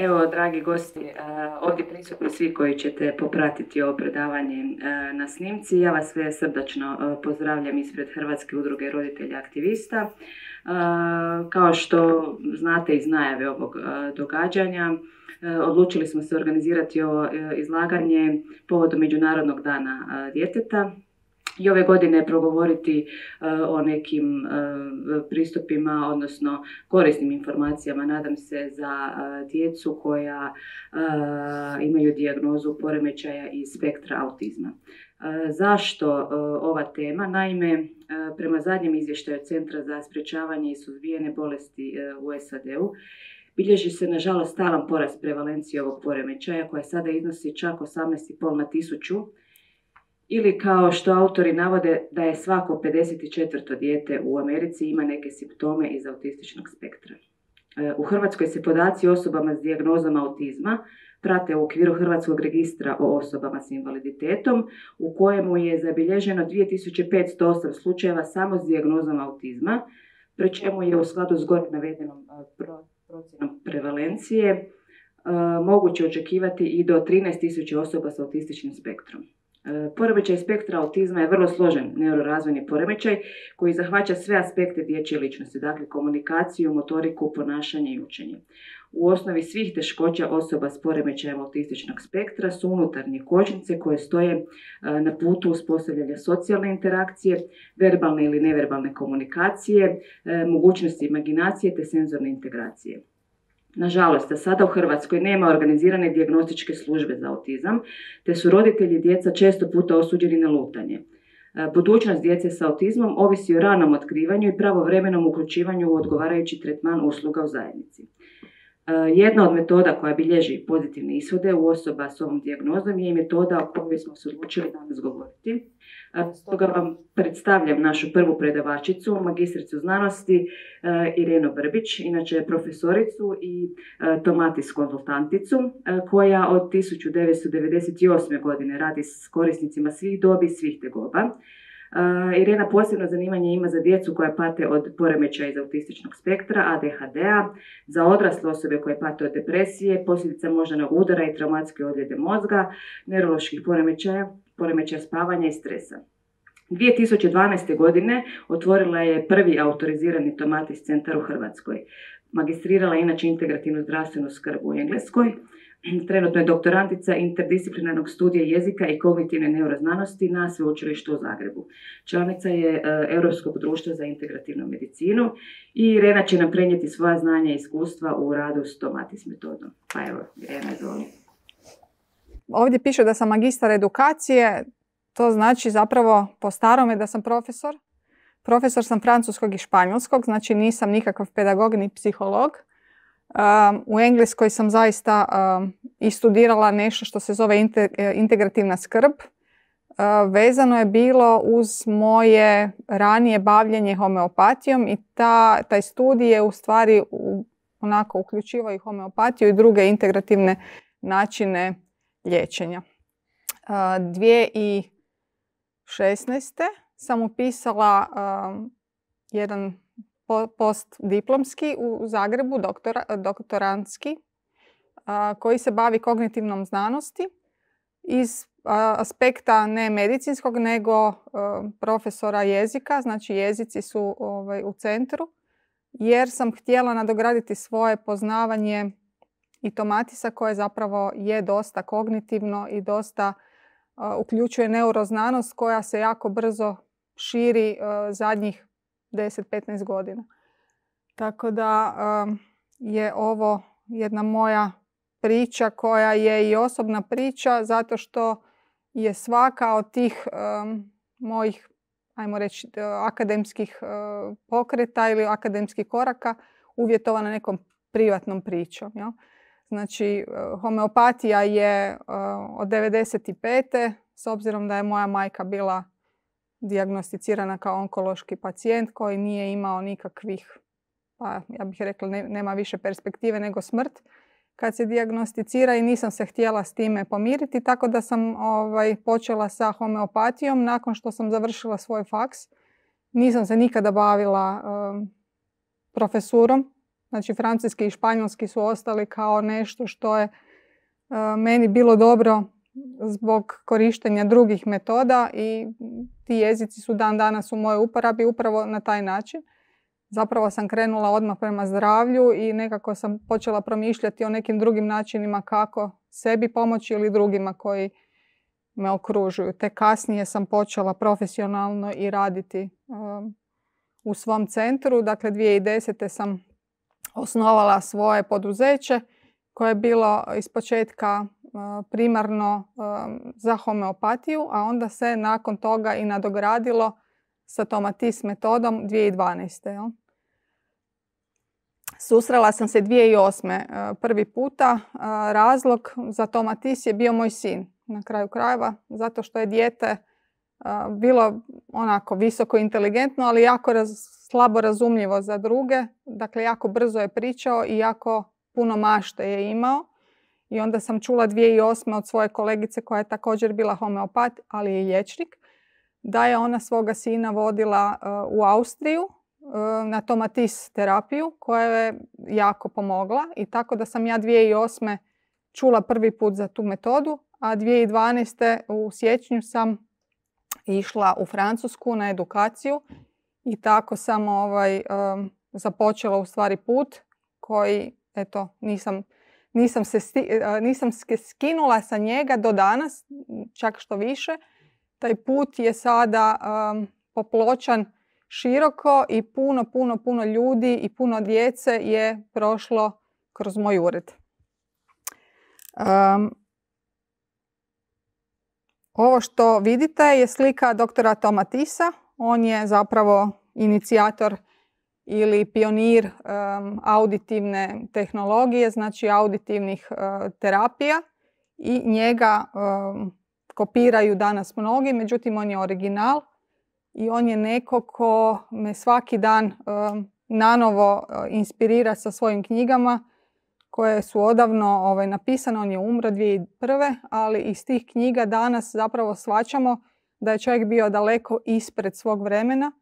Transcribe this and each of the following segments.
Evo, dragi gosti, ovdje prisutni svi koji ćete popratiti ovo predavanje na snimci. Ja vas sve srdačno pozdravljam ispred Hrvatske udruge roditelja aktivista. Kao što znate iz najave ovog događanja, odlučili smo se organizirati ovo izlaganje povodom Međunarodnog dana djeteta. I ove godine progovoriti o nekim pristupima, odnosno korisnim informacijama, nadam se, za djecu koja imaju dijagnozu poremećaja iz spektra autizma. Zašto ova tema? Naime, prema zadnjem izvještaju Centra za sprječavanje i suzbijanje bolesti u SAD-u, bilježi se nažalost stalan porast prevalencije ovog poremećaja koja sada iznosi čak 18,5 na 1000, ili kao što autori navode da je svako 54. dijete u Americi ima neke simptome iz autističnog spektra. U Hrvatskoj se podaci o osobama s dijagnozom autizma prate u okviru Hrvatskog registra o osobama s invaliditetom, u kojemu je zabilježeno 2508 slučajeva samo s dijagnozom autizma, pri čemu je u skladu s gore navedenom procjenom prevalencije moguće očekivati i do 13.000 osoba s autističnim spektrom. Poremećaj spektra autizma je vrlo složen neurorazvojni poremećaj koji zahvaća sve aspekte dječje ličnosti, dakle komunikaciju, motoriku, ponašanje i učenje. U osnovi svih teškoća osoba s poremećajem autističnog spektra su unutarnje kočnice koje stoje na putu uspostavljanja socijalne interakcije, verbalne ili neverbalne komunikacije, mogućnosti imaginacije te senzorne integracije. Nažalost, sada u Hrvatskoj nema organizirane dijagnostičke službe za autizam, te su roditelji i djeca često puta osuđeni na lutanje. Budućnost djece s autizmom ovisi o ranom otkrivanju i pravovremenom uključivanju u odgovarajući tretman usluga u zajednici. Jedna od metoda koja bilježi pozitivne ishode u osoba s ovom dijagnozom je i metoda o kojoj smo se odlučili danas govoriti. Stoga vam predstavljam našu prvu predavačicu, magistricu znanosti Irenu Brbić, inače profesoricu i tomatis konzultanticu, koja od 1998. godine radi s korisnicima svih dobi i svih tegoba. Irena posebno zanimanje ima za djecu koja pate od poremećaja iz autističnog spektra, ADHD-a, za odrasle osobe koje pate od depresije, posljedica moždanog udara i traumatske ozljede mozga, neuroloških poremećaja spavanja i stresa. 2012. godine otvorila je prvi autorizirani tomatis centar u Hrvatskoj. Magistrirala je inače integrativnu zdravstvenu skrb u Engleskoj. Trenutno je doktorantica interdisciplinarnog studija jezika i kognitivne neuroznanosti na Sveučilištu u Zagrebu. Članica je Europskog društva za integrativnu medicinu i Irena će nam prenijeti svoja znanja i iskustva u radu s tomatis metodom. Pa evo, Irena, izvoli. Ovdje piše da sam magistar edukacije, to znači zapravo po starome da sam profesor. Profesor sam francuskog i španjolskog, znači nisam nikakav pedagog ni psiholog. U Engleskoj sam zaista i studirala nešto što se zove integrativna skrb. Vezano je bilo uz moje ranije bavljenje homeopatijom i taj studij je u stvari onako uključivao i homeopatiju i druge integrativne načine liječenja. 2016. sam upisala jedan postdiplomski u Zagrebu, doktorantski, koji se bavi kognitivnom znanosti iz aspekta ne medicinskog, nego profesora jezika, znači jezici su u centru, jer sam htjela nadograditi svoje poznavanje i tomatisa koje zapravo je dosta kognitivno i dosta uključuje neuroznanost koja se jako brzo širi zadnjih 10-15 godina. Tako da je ovo jedna moja priča koja je i osobna priča zato što je svaka od tih mojih, ajmo reći, akademskih pokreta ili akademskih koraka uvjetovana nekom privatnom pričom. Ja? Znači, homeopatija je od 95. s obzirom da je moja majka bila dijagnosticirana kao onkološki pacijent koji nije imao nikakvih, pa ja bih rekla nema više perspektive nego smrt kad se dijagnosticira i nisam se htjela s time pomiriti, tako da sam počela sa homeopatijom nakon što sam završila svoj faks. Nisam se nikada bavila profesurom, Znači, francuski i španjolski su ostali kao nešto što je meni bilo dobro zbog korištenja drugih metoda i ti jezici su dan danas u mojoj uporabi upravo na taj način. Zapravo sam krenula odmah prema zdravlju i nekako sam počela promišljati o nekim drugim načinima kako sebi pomoći ili drugima koji me okružuju. Te kasnije sam počela profesionalno i raditi u svom centru. Dakle, 2010. sam osnovala svoje poduzeće koje je bilo ispočetka primarno za homeopatiju, a onda se nakon toga i nadogradilo sa Tomatis metodom 2012. Susrela sam se 2008. Prvi puta. Razlog za Tomatis je bio moj sin. Na kraju krajeva, zato što je dijete bilo onako visoko inteligentno, ali jako slabo razumljivo za druge. Dakle, jako brzo je pričao i jako puno mašte je imao. I onda sam čula 2008. od svoje kolegice koja je također bila homeopat, ali i liječnik, da je ona svoga sina vodila u Austriju na Tomatis terapiju koja je jako pomogla. I tako da sam ja 2008. čula prvi put za tu metodu, a 2012. u siječnju sam išla u Francusku na edukaciju i tako sam započela u stvari put koji, eto, nisam se skinula sa njega do danas, čak što više. Taj put je sada popločan široko i puno ljudi i puno djece je prošlo kroz moj ured. Ovo što vidite je slika doktora Tomatisa. On je zapravo inicijator ili pionir auditivne tehnologije, znači auditivnih terapija. I njega kopiraju danas mnogi, međutim on je original. I on je neko ko me svaki dan nanovo inspirira sa svojim knjigama koje su odavno napisane. On je umro 2001. ali iz tih knjiga danas zapravo shvaćamo da je čovjek bio daleko ispred svog vremena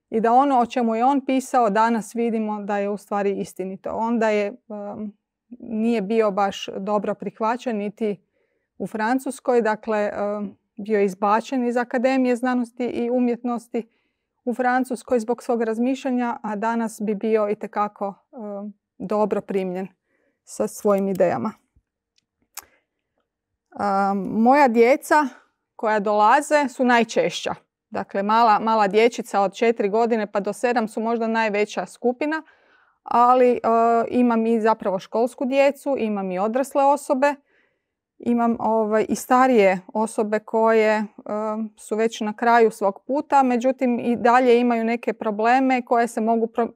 i da ono o čemu je on pisao danas vidimo da je u stvari istinito. Onda nije bio baš dobro prihvaćen niti u Francuskoj, dakle bio je izbačen iz Akademije znanosti i umjetnosti u Francuskoj zbog svog razmišljanja, a danas bi bio itekako dobro primljen sa svojim idejama. Moja djeca koja dolaze su najčešća. Dakle, mala dječica od 4 godine pa do 7 su možda najveća skupina, ali imam i zapravo školsku djecu, imam i odrasle osobe, imam i starije osobe koje su već na kraju svog puta, međutim i dalje imaju neke probleme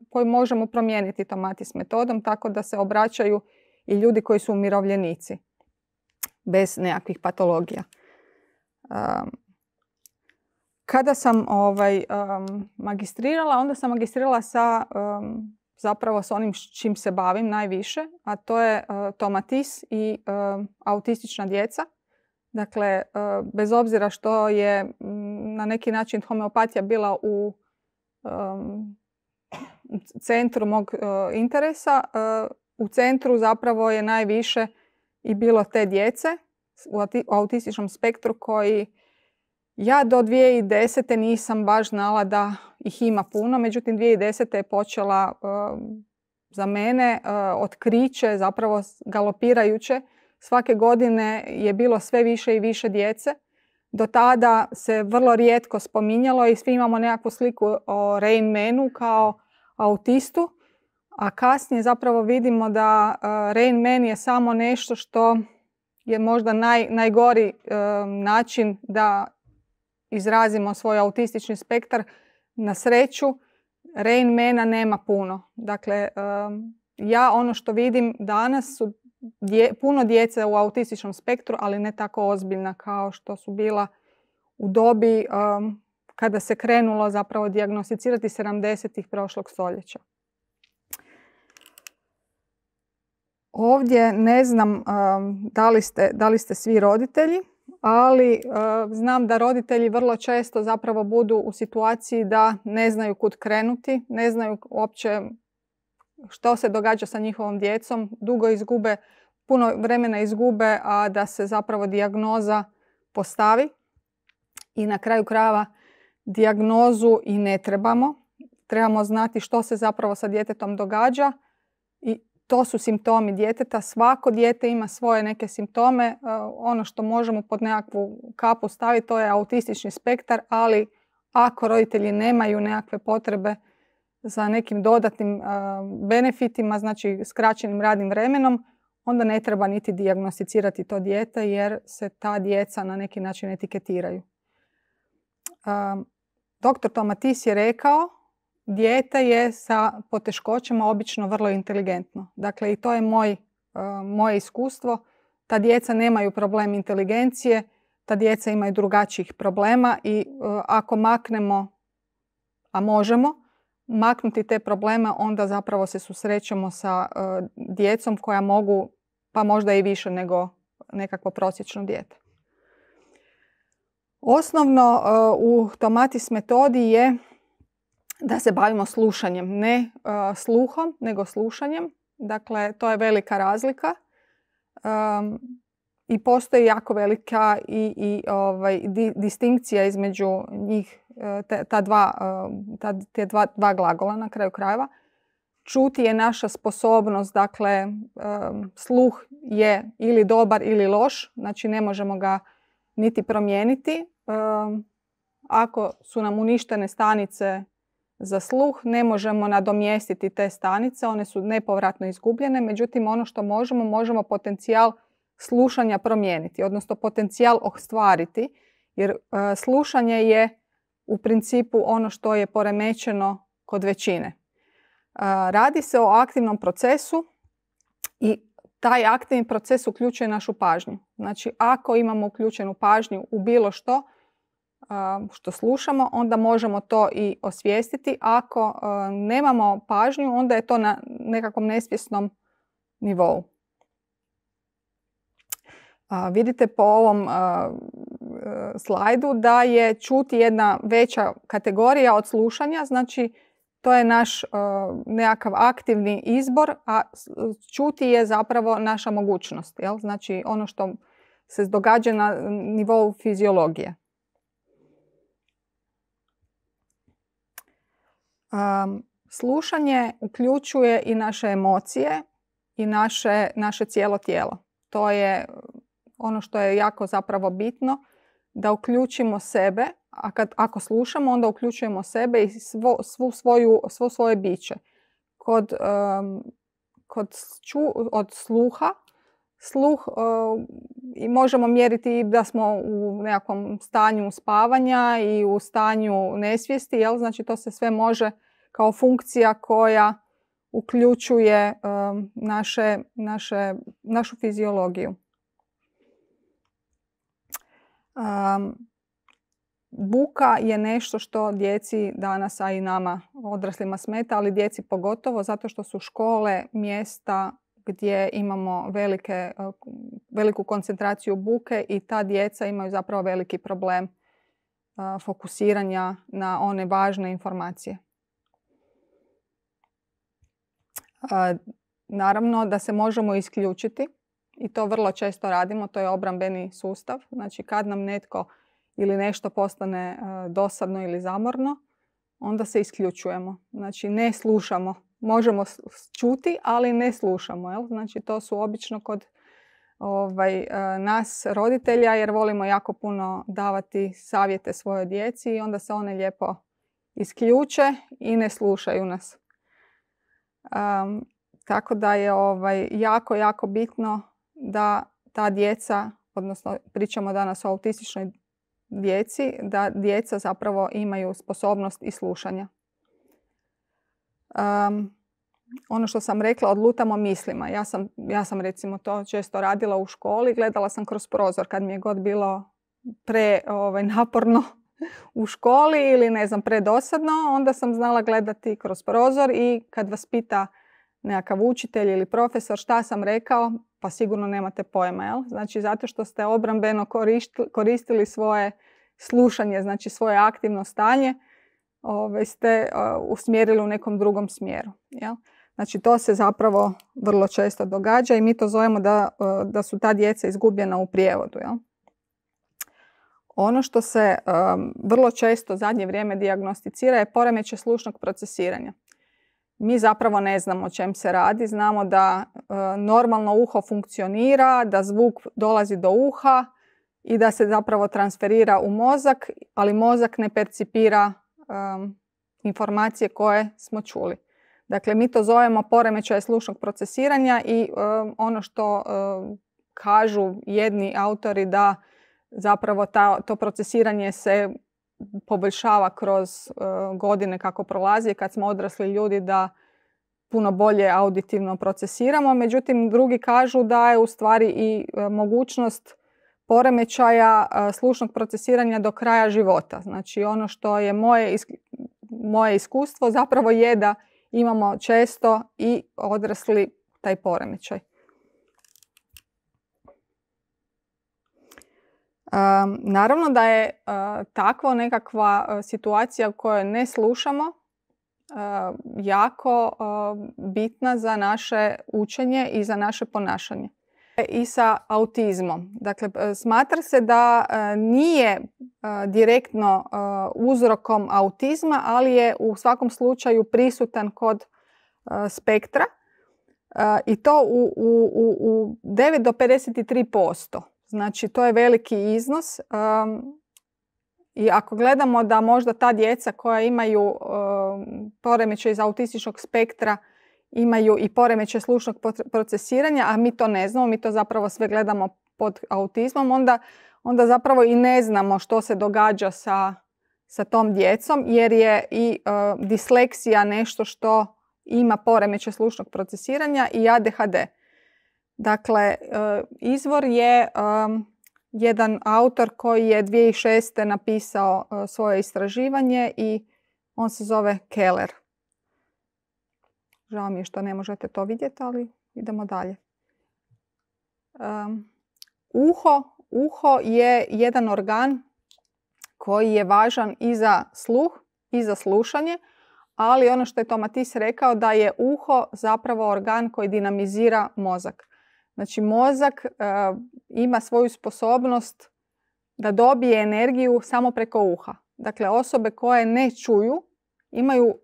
koje možemo promijeniti Tomatis metodom, tako da se obraćaju i ljudi koji su umirovljenici bez nekakvih patologija. Kada sam magistrirala, onda sam magistrirala zapravo s onim čim se bavim najviše, a to je Tomatis i autistična djeca. Dakle, bez obzira što je na neki način homeopatija bila u centru mog interesa, u centru zapravo je najviše i bilo te djece u autističnom spektru koji ja do 2010. nisam baš znala da ih ima puno, međutim 2010. je počela za mene otkriće, zapravo galopirajuće. Svake godine je bilo sve više i više djece. Do tada se vrlo rijetko spominjalo i svi imamo nekakvu sliku o Rain Manu kao autistu, a kasnije zapravo vidimo da Rain Man je samo nešto što je možda najgori način da izrazimo svoj autistični spektar. Na sreću, Rain Mana nema puno. Dakle, ja ono što vidim danas su puno djece u autističnom spektru, ali ne tako ozbiljna kao što su bila u dobi kada se krenulo zapravo dijagnosticirati 70-ih prošlog stoljeća. Ovdje ne znam da li ste svi roditelji, ali znam da roditelji vrlo često zapravo budu u situaciji da ne znaju kud krenuti, ne znaju uopće što se događa sa njihovom djecom, dugo izgube, puno vremena izgube, a da se zapravo dijagnoza postavi. I na kraju krajeva dijagnozu i ne trebamo. Trebamo znati što se zapravo sa djetetom događa i to su simptomi djeteta. Svako dijete ima svoje neke simptome. Ono što možemo pod nekakvu kapu staviti, to je autistični spektar, ali ako roditelji nemaju nekakve potrebe za nekim dodatnim benefitima, znači skraćenim radnim vremenom, onda ne treba niti dijagnosticirati to dijete jer se ta djeca na neki način etiketiraju. Dr. Tomatis je rekao, dijete je sa poteškoćama obično vrlo inteligentno. Dakle, i to je moje iskustvo. Ta djeca nemaju problem inteligencije, ta djeca imaju drugačijih problema i ako maknemo, a možemo, maknuti te probleme, onda zapravo se susrećemo sa djecom koja mogu, pa možda i više nego nekakvo prosječno dijete. Osnovno u Tomatis metodi je da se bavimo slušanjem, ne sluhom, nego slušanjem. Dakle, to je velika razlika i postoji jako velika distinkcija između njih, te dva glagola na kraju krajeva. Čuti je naša sposobnost, dakle, sluh je ili dobar ili loš, znači ne možemo ga niti promijeniti. Ako su nam uništene stanice za sluh, ne možemo nadomjestiti te stanice, one su nepovratno izgubljene, međutim ono što možemo potencijal slušanja promijeniti, odnosno potencijal ostvariti, jer slušanje je u principu ono što je poremećeno kod većine. Radi se o aktivnom procesu i taj aktivni proces uključuje našu pažnju. Znači, ako imamo uključenu pažnju u bilo što slušamo, onda možemo to i osvijestiti. Ako nemamo pažnju, onda je to na nekakvom nesvjesnom nivou. Vidite po ovom slajdu da je čuti jedna veća kategorija od slušanja, znači to je naš nekakav aktivni izbor, a čuti je zapravo naša mogućnost. Jel? Znači ono što se događa na nivou fiziologije. Slušanje uključuje i naše emocije i naše cijelo tijelo. To je ono što je jako zapravo bitno, da uključimo sebe, a ako slušamo, onda uključujemo sebe i svo svoje biće. Od sluha, sluh možemo mjeriti da smo u nekakvom stanju spavanja i u stanju nesvijesti, jel? Znači to se sve može kao funkcija koja uključuje našu fiziologiju. Buka je nešto što djeci danas, a i nama odraslima smeta, ali djeci pogotovo zato što su škole mjesta gdje imamo veliku koncentraciju buke i ta djeca imaju zapravo veliki problem fokusiranja na one važne informacije. Naravno da se možemo isključiti i to vrlo često radimo, to je obrambeni sustav. Znači kad nam netko ili nešto postane dosadno ili zamorno, onda se isključujemo. Znači ne slušamo. Možemo čuti, ali ne slušamo. Jel? Znači to su obično kod nas roditelja, jer volimo jako puno davati savjete svojoj djeci i onda se one lijepo isključe i ne slušaju nas. Tako da je jako, jako bitno da ta djeca, odnosno pričamo danas o autističnoj djeci, da djeca zapravo imaju sposobnost i slušanja. Ono što sam rekla, odlutamo mislima. Ja sam recimo to često radila u školi, gledala sam kroz prozor kad mi je god bilo naporno u školi ili ne znam predosadno, onda sam znala gledati kroz prozor i kad vas pita nekakav učitelj ili profesor šta sam rekao, pa sigurno nemate pojma, jel? Znači zato što ste obrambeno koristili svoje slušanje, znači svoje aktivno stanje, ste usmjerili u nekom drugom smjeru. Jel? Znači to se zapravo vrlo često događa i mi to zovemo da su ta djeca izgubljena u prijevodu. Jel? Ono što se vrlo često zadnje vrijeme dijagnosticira je poremećaj slušnog procesiranja. Mi zapravo ne znamo o čem se radi. Znamo da normalno uho funkcionira, da zvuk dolazi do uha i da se zapravo transferira u mozak, ali mozak ne percipira informacije koje smo čuli. Dakle, mi to zovemo poremećaj slušnog procesiranja i ono što kažu jedni autori da zapravo to procesiranje se poboljšava kroz godine kako prolazi, kad smo odrasli ljudi da puno bolje auditivno procesiramo. Međutim, drugi kažu da je u stvari i mogućnost poremećaja slušnog procesiranja do kraja života. Znači ono što je moje iskustvo zapravo je da imamo često i odrasli taj poremećaj. Naravno da je takva nekakva situacija u kojoj ne slušamo jako bitna za naše učenje i za naše ponašanje. I sa autizmom. Dakle, smatra se da nije direktno uzrokom autizma, ali je u svakom slučaju prisutan kod spektra i to u 9 do 53%. Znači, to je veliki iznos i ako gledamo da možda ta djeca koja imaju poremećaj iz autističnog spektra imaju i poremećaj slušnog procesiranja, a mi to ne znamo, mi to zapravo sve gledamo pod autizmom, onda zapravo i ne znamo što se događa sa tom djecom, jer je i disleksija nešto što ima poremećaj slušnog procesiranja i ADHD. Dakle, izvor je jedan autor koji je 2006. napisao svoje istraživanje i on se zove Keller. Žao mi je što ne možete to vidjeti, ali idemo dalje. Uho je jedan organ koji je važan i za sluh i za slušanje, ali ono što je Tomatis rekao da je uho zapravo organ koji dinamizira mozak. Znači mozak ima svoju sposobnost da dobije energiju samo preko uha. Dakle, osobe koje ne čuju imaju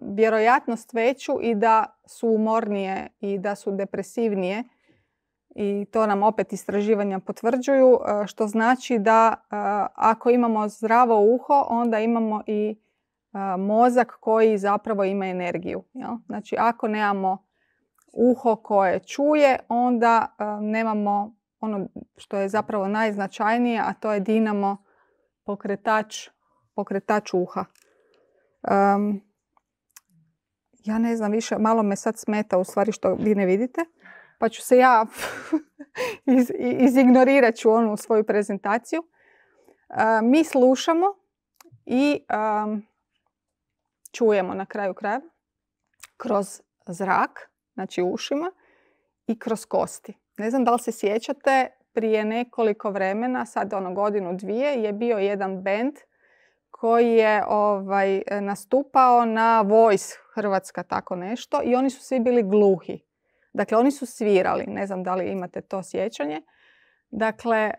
vjerojatnost veću i da su umornije i da su depresivnije. I to nam opet istraživanja potvrđuju, što znači da ako imamo zdravo uho, onda imamo i mozak koji zapravo ima energiju. Jel? Znači, ako nemamo uho koje čuje, onda nemamo ono što je zapravo najznačajnije, a to je dinamo, pokretač uha. Ja ne znam više, malo me sad smeta u stvari što vi ne vidite, pa ću se ja izignorirat ću onu svoju prezentaciju. Mi slušamo i čujemo na kraju krajeva kroz zrak, znači ušima, i kroz kosti. Ne znam da li se sjećate, prije nekoliko vremena, sad godinu, dvije, je bio jedan bend koji je nastupao na Voice Hrvatska, tako nešto, i oni su svi bili gluhi. Dakle, oni su svirali, ne znam da li imate to sjećanje. Dakle,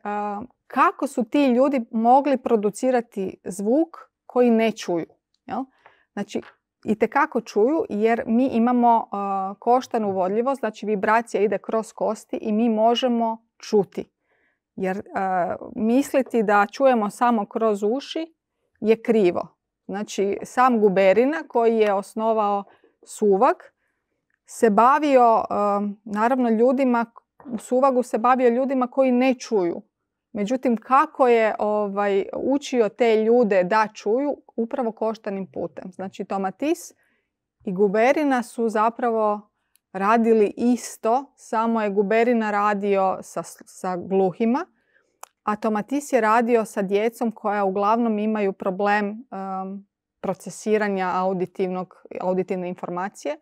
kako su ti ljudi mogli producirati zvuk koji ne čuju? Jel? Znači, itekako čuju jer mi imamo koštanu vodljivost, znači vibracija ide kroz kosti i mi možemo čuti. Jer misliti da čujemo samo kroz uši je krivo. Znači, sam Guberina koji je osnovao Suvag se bavio, naravno ljudima, u Suvagu se bavio ljudima koji ne čuju. Međutim, kako je učio te ljude da čuju? Upravo koštanim putem. Znači, Tomatis i Guberina su zapravo radili isto, samo je Guberina radio sa gluhima, a Tomatis je radio sa djecom koja uglavnom imaju problem procesiranja auditivne informacije,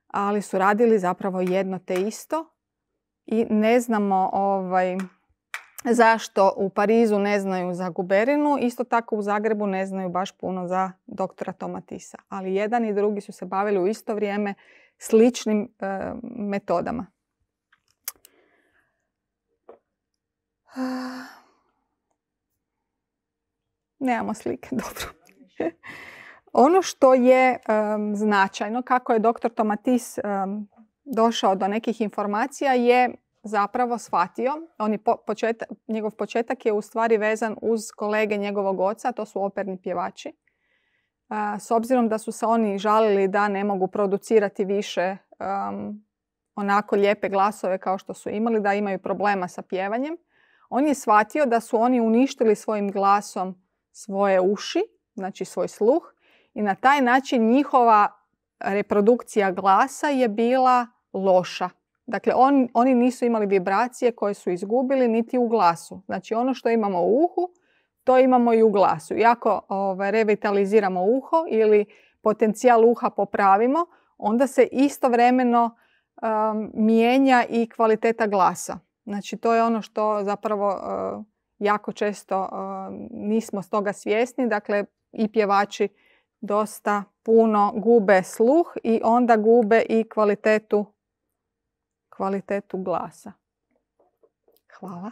ali su radili zapravo jedno te isto i ne znamo zašto u Parizu ne znaju za Guberinu, isto tako u Zagrebu ne znaju baš puno za doktora Tomatisa. Ali jedan i drugi su se bavili u isto vrijeme sličnim metodama. Nemamo slike, dobro. Ono što je značajno, kako je dr. Tomatis došao do nekih informacija, je zapravo shvatio. Njegov početak je u stvari vezan uz kolege njegovog oca, to su operni pjevači. S obzirom da su se oni žalili da ne mogu producirati više onako lijepe glasove kao što su imali, da imaju problema sa pjevanjem, on je shvatio da su oni uništili svojim glasom svoje uši, znači svoj sluh, i na taj način njihova reprodukcija glasa je bila loša. Dakle, oni nisu imali vibracije koje su izgubili niti u glasu. Znači, ono što imamo u uhu, to imamo i u glasu. I ako revitaliziramo uho ili potencijal uha popravimo, onda se istovremeno mijenja i kvaliteta glasa. Znači, to je ono što zapravo jako često nismo s toga svjesni. Dakle, i pjevači dosta puno gube sluh i onda gube i kvalitetu glasa. Hvala.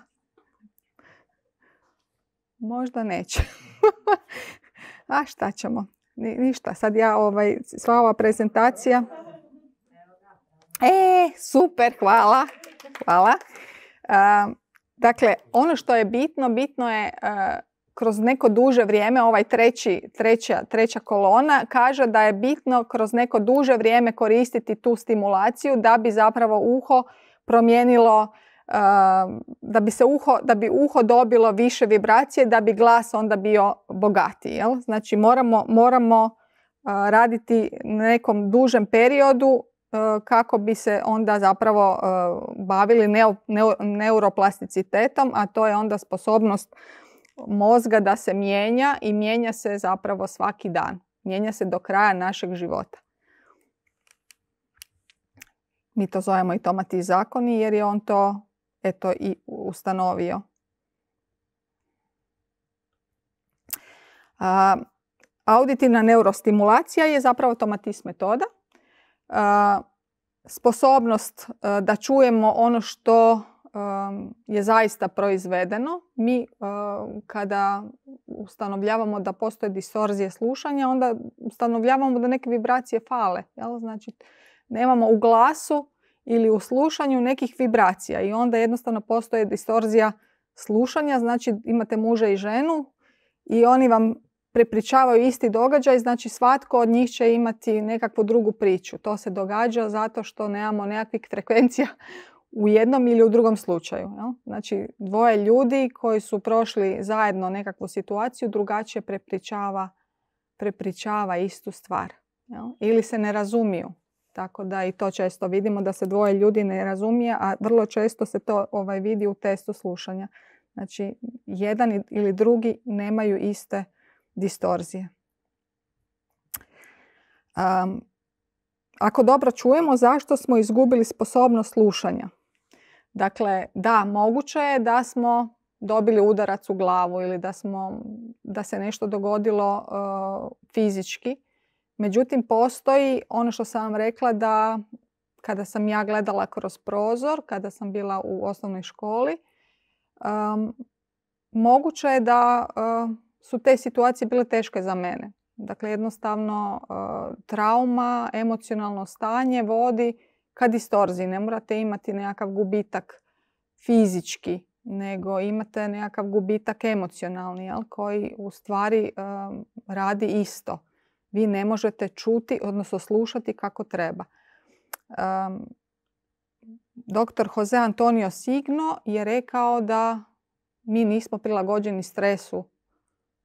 Možda neće. A šta ćemo? Ništa. Sad sva ova prezentacija. Super, hvala. Hvala. Dakle, ono što je bitno je kroz neko duže vrijeme, ovaj treća kolona kaže da je bitno kroz neko duže vrijeme koristiti tu stimulaciju da bi zapravo uho promijenilo, da bi uho dobilo više vibracije, da bi glas onda bio bogatiji. Jel? Znači moramo raditi na nekom dužem periodu kako bi se onda zapravo bavili neuroplasticitetom, a to je onda sposobnost mozga da se mijenja i mijenja se zapravo svaki dan. Mijenja se do kraja našeg života. Mi to zovemo i Tomatis zakoni jer je on to i ustanovio. Auditivna neurostimulacija je zapravo Tomatis metoda. Sposobnost da čujemo ono što je zaista proizvedeno. Mi kada ustanovljavamo da postoje distorzije slušanja, onda ustanovljavamo da neke vibracije fale. Jel? Znači, nemamo u glasu ili u slušanju nekih vibracija i onda jednostavno postoje distorzija slušanja. Znači, imate muža i ženu i oni vam prepričavaju isti događaj, znači svatko od njih će imati nekakvu drugu priču. To se događa zato što nemamo nekakvih frekvencija u jednom ili u drugom slučaju. Jel? Znači, dvoje ljudi koji su prošli zajedno nekakvu situaciju drugačije prepričava istu stvar. Jel? Ili se ne razumiju. Tako da i to često vidimo da se dvoje ljudi ne razumije, a vrlo često se to vidi u testu slušanja. Znači, jedan ili drugi nemaju iste distorzije. Ako dobro čujemo, zašto smo izgubili sposobnost slušanja? Dakle, da, moguće je da smo dobili udarac u glavu ili da se nešto dogodilo fizički. Međutim, postoji ono što sam vam rekla da kada sam ja gledala kroz prozor, kada sam bila u osnovnoj školi, moguće je da su te situacije bile teške za mene. Dakle, jednostavno trauma, emocionalno stanje vodi ka distorziji. Ne morate imati nekakav gubitak fizički, nego imate nekakav gubitak emocionalni, jel, koji u stvari radi isto. Vi ne možete čuti, odnosno slušati kako treba. Dr. Jose Antonio Signo je rekao da mi nismo prilagođeni stresu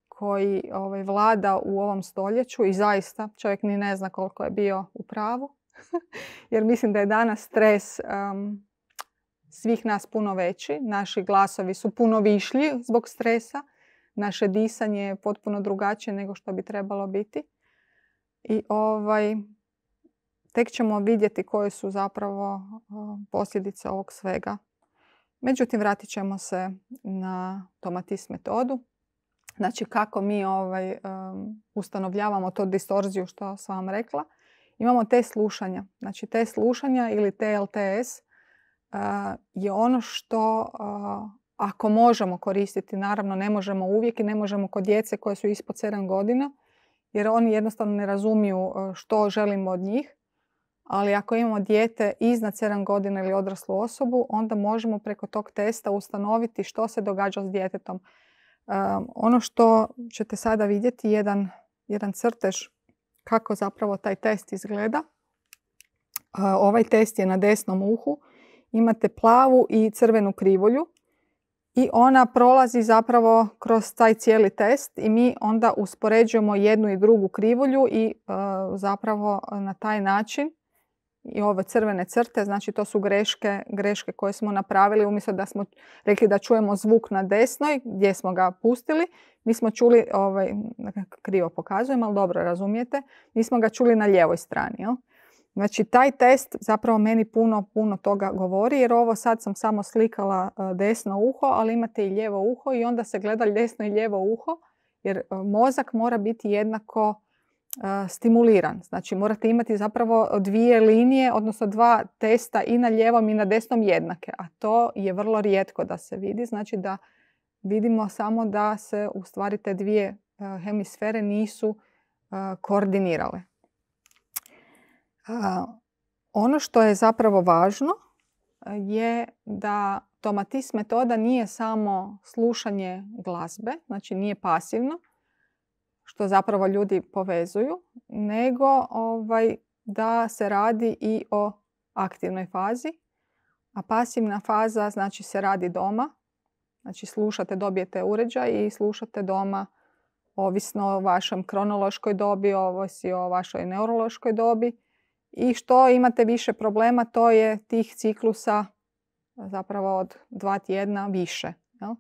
koji vlada u ovom stoljeću i zaista čovjek ni ne zna koliko je bio u pravu. Jer mislim da je danas stres svih nas puno veći. Naši glasovi su puno višlji zbog stresa. Naše disanje je potpuno drugačije nego što bi trebalo biti. I tek ćemo vidjeti koje su zapravo posljedice ovog svega. Međutim, vratit ćemo se na Tomatis metodu. Znači, kako mi ustanovljavamo to distorziju što sam vam rekla. imamo test slušanja. Znači test slušanja ili TLTS je ono što ako možemo koristiti, naravno ne možemo uvijek i ne možemo kod djece koje su ispod 7 godina, jer oni jednostavno ne razumiju što želimo od njih. Ali ako imamo dijete iznad 7 godina ili odraslu osobu, onda možemo preko tog testa ustanoviti što se događa s djetetom. Ono što ćete sada vidjeti je jedan crtež kako zapravo taj test izgleda. Ovaj test je na desnom uhu. Imate plavu i crvenu krivulju i ona prolazi zapravo kroz taj cijeli test i mi onda uspoređujemo jednu i drugu krivulju i zapravo na taj način i ove crvene crte, znači to su greške koje smo napravili. Umjesto da smo rekli da čujemo zvuk na desnoj, gdje smo ga pustili, mi smo čuli, krivo pokazujem, ali dobro razumijete, mi smo ga čuli na lijevoj strani. Jel? Znači taj test zapravo meni puno toga govori, jer ovo sad sam samo slikala desno uho, ali imate i lijevo uho i onda se gleda desno i lijevo uho, jer mozak mora biti jednako stimuliran. Znači morate imati zapravo dvije linije, odnosno dva testa i na lijevom i na desnom jednake, a to je vrlo rijetko da se vidi. Znači da vidimo samo da se u stvari te dvije hemisfere nisu koordinirale. Ono što je zapravo važno je da Tomatis metoda nije samo slušanje glazbe, znači nije pasivno, što zapravo ljudi povezuju, nego da se radi i o aktivnoj fazi. A pasivna faza znači se radi doma. Znači slušate, dobijete uređaj i slušate doma ovisno o vašem kronološkoj dobi, ovisi o vašoj neurološkoj dobi. I što imate više problema, to je tih ciklusa zapravo od 2 tjedna više. Jel?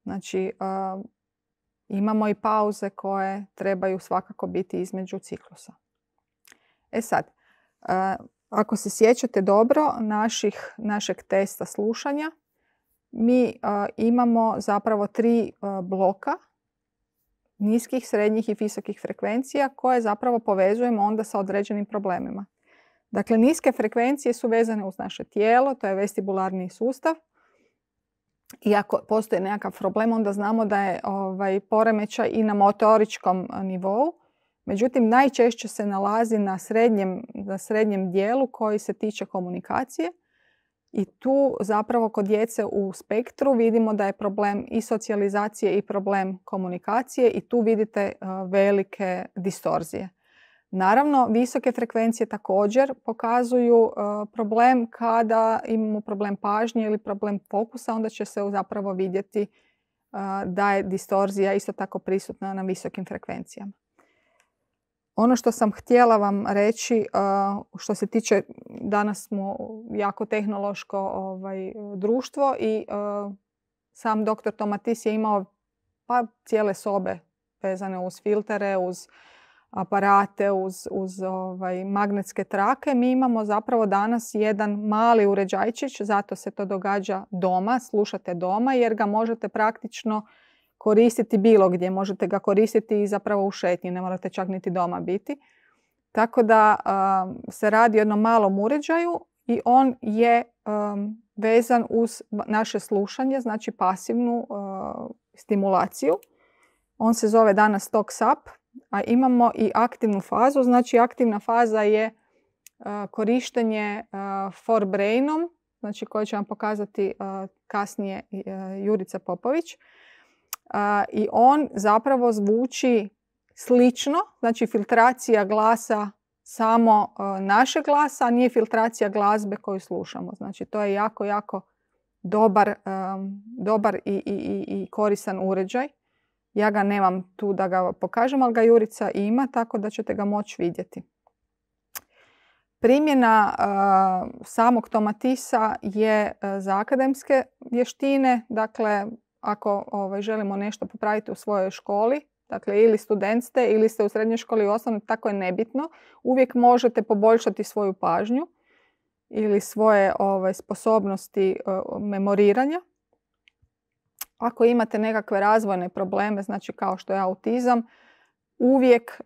Znači imamo i pauze koje trebaju svakako biti između ciklusa. E sad, ako se sjećate dobro našeg testa slušanja, mi imamo zapravo 3 bloka niskih, srednjih i visokih frekvencija koje zapravo povezujemo onda sa određenim problemima. Dakle, niske frekvencije su vezane uz naše tijelo, to je vestibularni sustav. I ako postoji nekakav problem, onda znamo da je poremećaj i na motoričkom nivou. Međutim, najčešće se nalazi na srednjem dijelu koji se tiče komunikacije. I tu zapravo kod djece u spektru vidimo da je problem i socijalizacije i problem komunikacije i tu vidite velike distorzije. Naravno, visoke frekvencije također pokazuju problem kada imamo problem pažnje ili problem fokusa, onda će se zapravo vidjeti da je distorzija isto tako prisutna na visokim frekvencijama. Ono što sam htjela vam reći, što se tiče, danas smo jako tehnološko društvo i sam dr. Tomatis je imao cijele sobe vezane uz filtere, uz aparate, uz magnetske trake. Mi imamo zapravo danas jedan mali uređajčić, zato se to događa doma, slušate doma, jer ga možete praktično koristiti bilo gdje. Možete ga koristiti i zapravo u šetnji, ne morate čak niti doma biti. Tako da se radi o jednom malom uređaju i on je vezan uz naše slušanje, znači pasivnu stimulaciju. On se zove danas TOX Up, a imamo i aktivnu fazu. Znači aktivna faza je korištenje forebrainom, znači koje će vam pokazati kasnije Jurica Popović. I on zapravo zvuči slično, znači filtracija glasa samo našeg glasa, a nije filtracija glazbe koju slušamo. Znači to je jako dobar i koristan uređaj. Ja ga nemam tu da ga pokažem, ali ga Jurica ima, tako da ćete ga moći vidjeti. Primjena samog Tomatisa je za akademske vještine. Dakle, ako želimo nešto popraviti u svojoj školi, dakle ili student ste ili ste u srednjoj školi i osnovnoj, tako je nebitno. Uvijek možete poboljšati svoju pažnju ili svoje sposobnosti memoriranja. Ako imate nekakve razvojne probleme, znači kao što je autizam, uvijek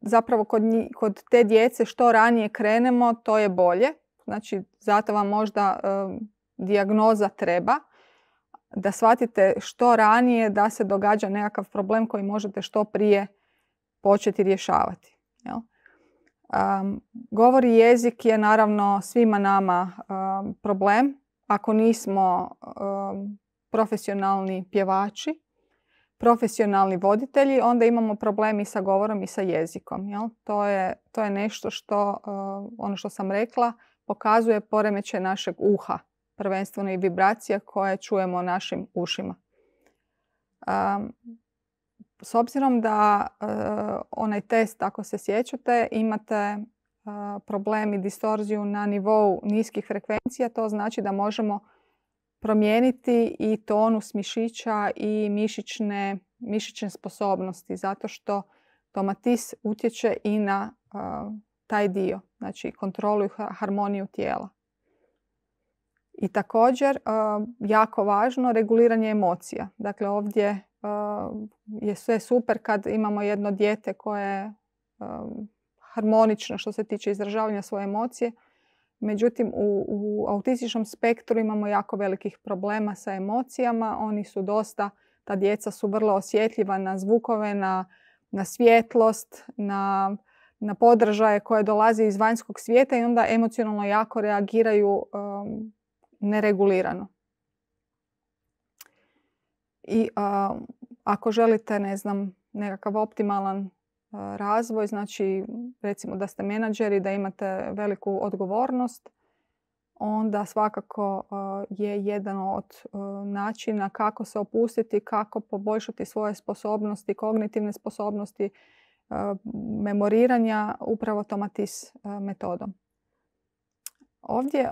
zapravo kod te djece što ranije krenemo, to je bolje. Znači, zato vam možda dijagnoza treba da shvatite što ranije da se događa nekakav problem koji možete što prije početi rješavati. Jel? Govor i jezik je naravno svima nama problem. Ako nismo profesionalni pjevači, profesionalni voditelji, onda imamo problem i sa govorom i sa jezikom. Jel? To je nešto što, ono što sam rekla, pokazuje poremećaj našeg uha, prvenstveno i vibracija koje čujemo našim ušima. S obzirom da onaj test, ako se sjećate, imate problem i distorziju na nivou niskih frekvencija, to znači da možemo promijeniti i tonus mišića i mišićne sposobnosti, zato što tomatis utječe i na taj dio, znači kontrolu i harmoniju tijela. I također, jako važno, reguliranje emocija. Dakle, ovdje je sve super kad imamo jedno dijete koje je harmonično što se tiče izražavanja svoje emocije. Međutim, u autističnom spektru imamo jako velikih problema sa emocijama. Ta djeca su vrlo osjetljiva na zvukove, na svjetlost, na podržaje koje dolaze iz vanjskog svijeta i onda emocionalno jako reagiraju neregulirano. I ako želite, nekakav optimalan razvoj, znači recimo da ste menadžeri, da imate veliku odgovornost, onda svakako je jedan od načina kako se opustiti, kako poboljšati svoje sposobnosti, kognitivne sposobnosti, memoriranja upravo tomatis metodom.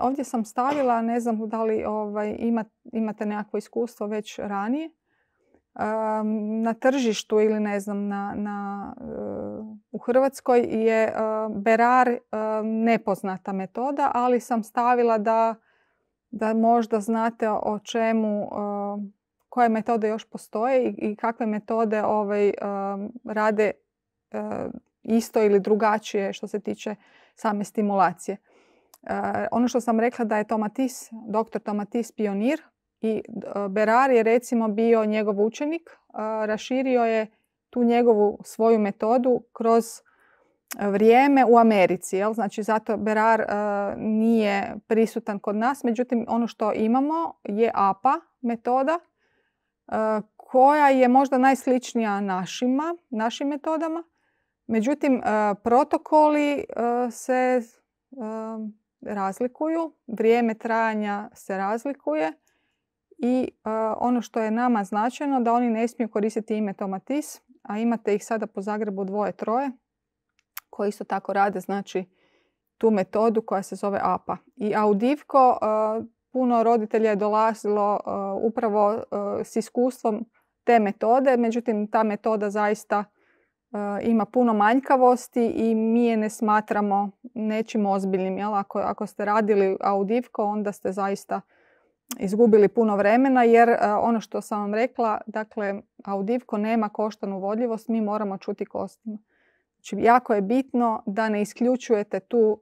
Ovdje sam stavila, ne znam da li imate nekakvo iskustvo već ranije, na tržištu ili u Hrvatskoj je Berar nepoznata metoda, ali sam stavila da možda znate o čemu, koje metode još postoje i kakve metode rade isto ili drugačije što se tiče same stimulacije. Ono što sam rekla da je dr. Tomatis pionir i Berar je recimo bio njegov učenik, raširio je tu njegovu svoju metodu kroz vrijeme u Americi. Jel? Znači zato Berar nije prisutan kod nas, međutim ono što imamo je APA metoda koja je možda najsličnija našim metodama. Međutim, protokoli se razlikuju, vrijeme trajanja se razlikuje i ono što je nama značajno da oni ne smiju koristiti ime tomatis, a imate ih sada po Zagrebu 2-3 koji isto tako rade, znači tu metodu koja se zove APA. I Audivko, puno roditelja je dolazilo upravo s iskustvom te metode, međutim ta metoda zaista ima puno manjkavosti i mi je ne smatramo nečim ozbiljnim. Jel? Ako ste radili Audivko, onda ste zaista izgubili puno vremena, jer ono što sam vam rekla, dakle, Audivko nema koštanu vodljivost, mi moramo čuti kostima. Znači, jako je bitno da ne isključujete tu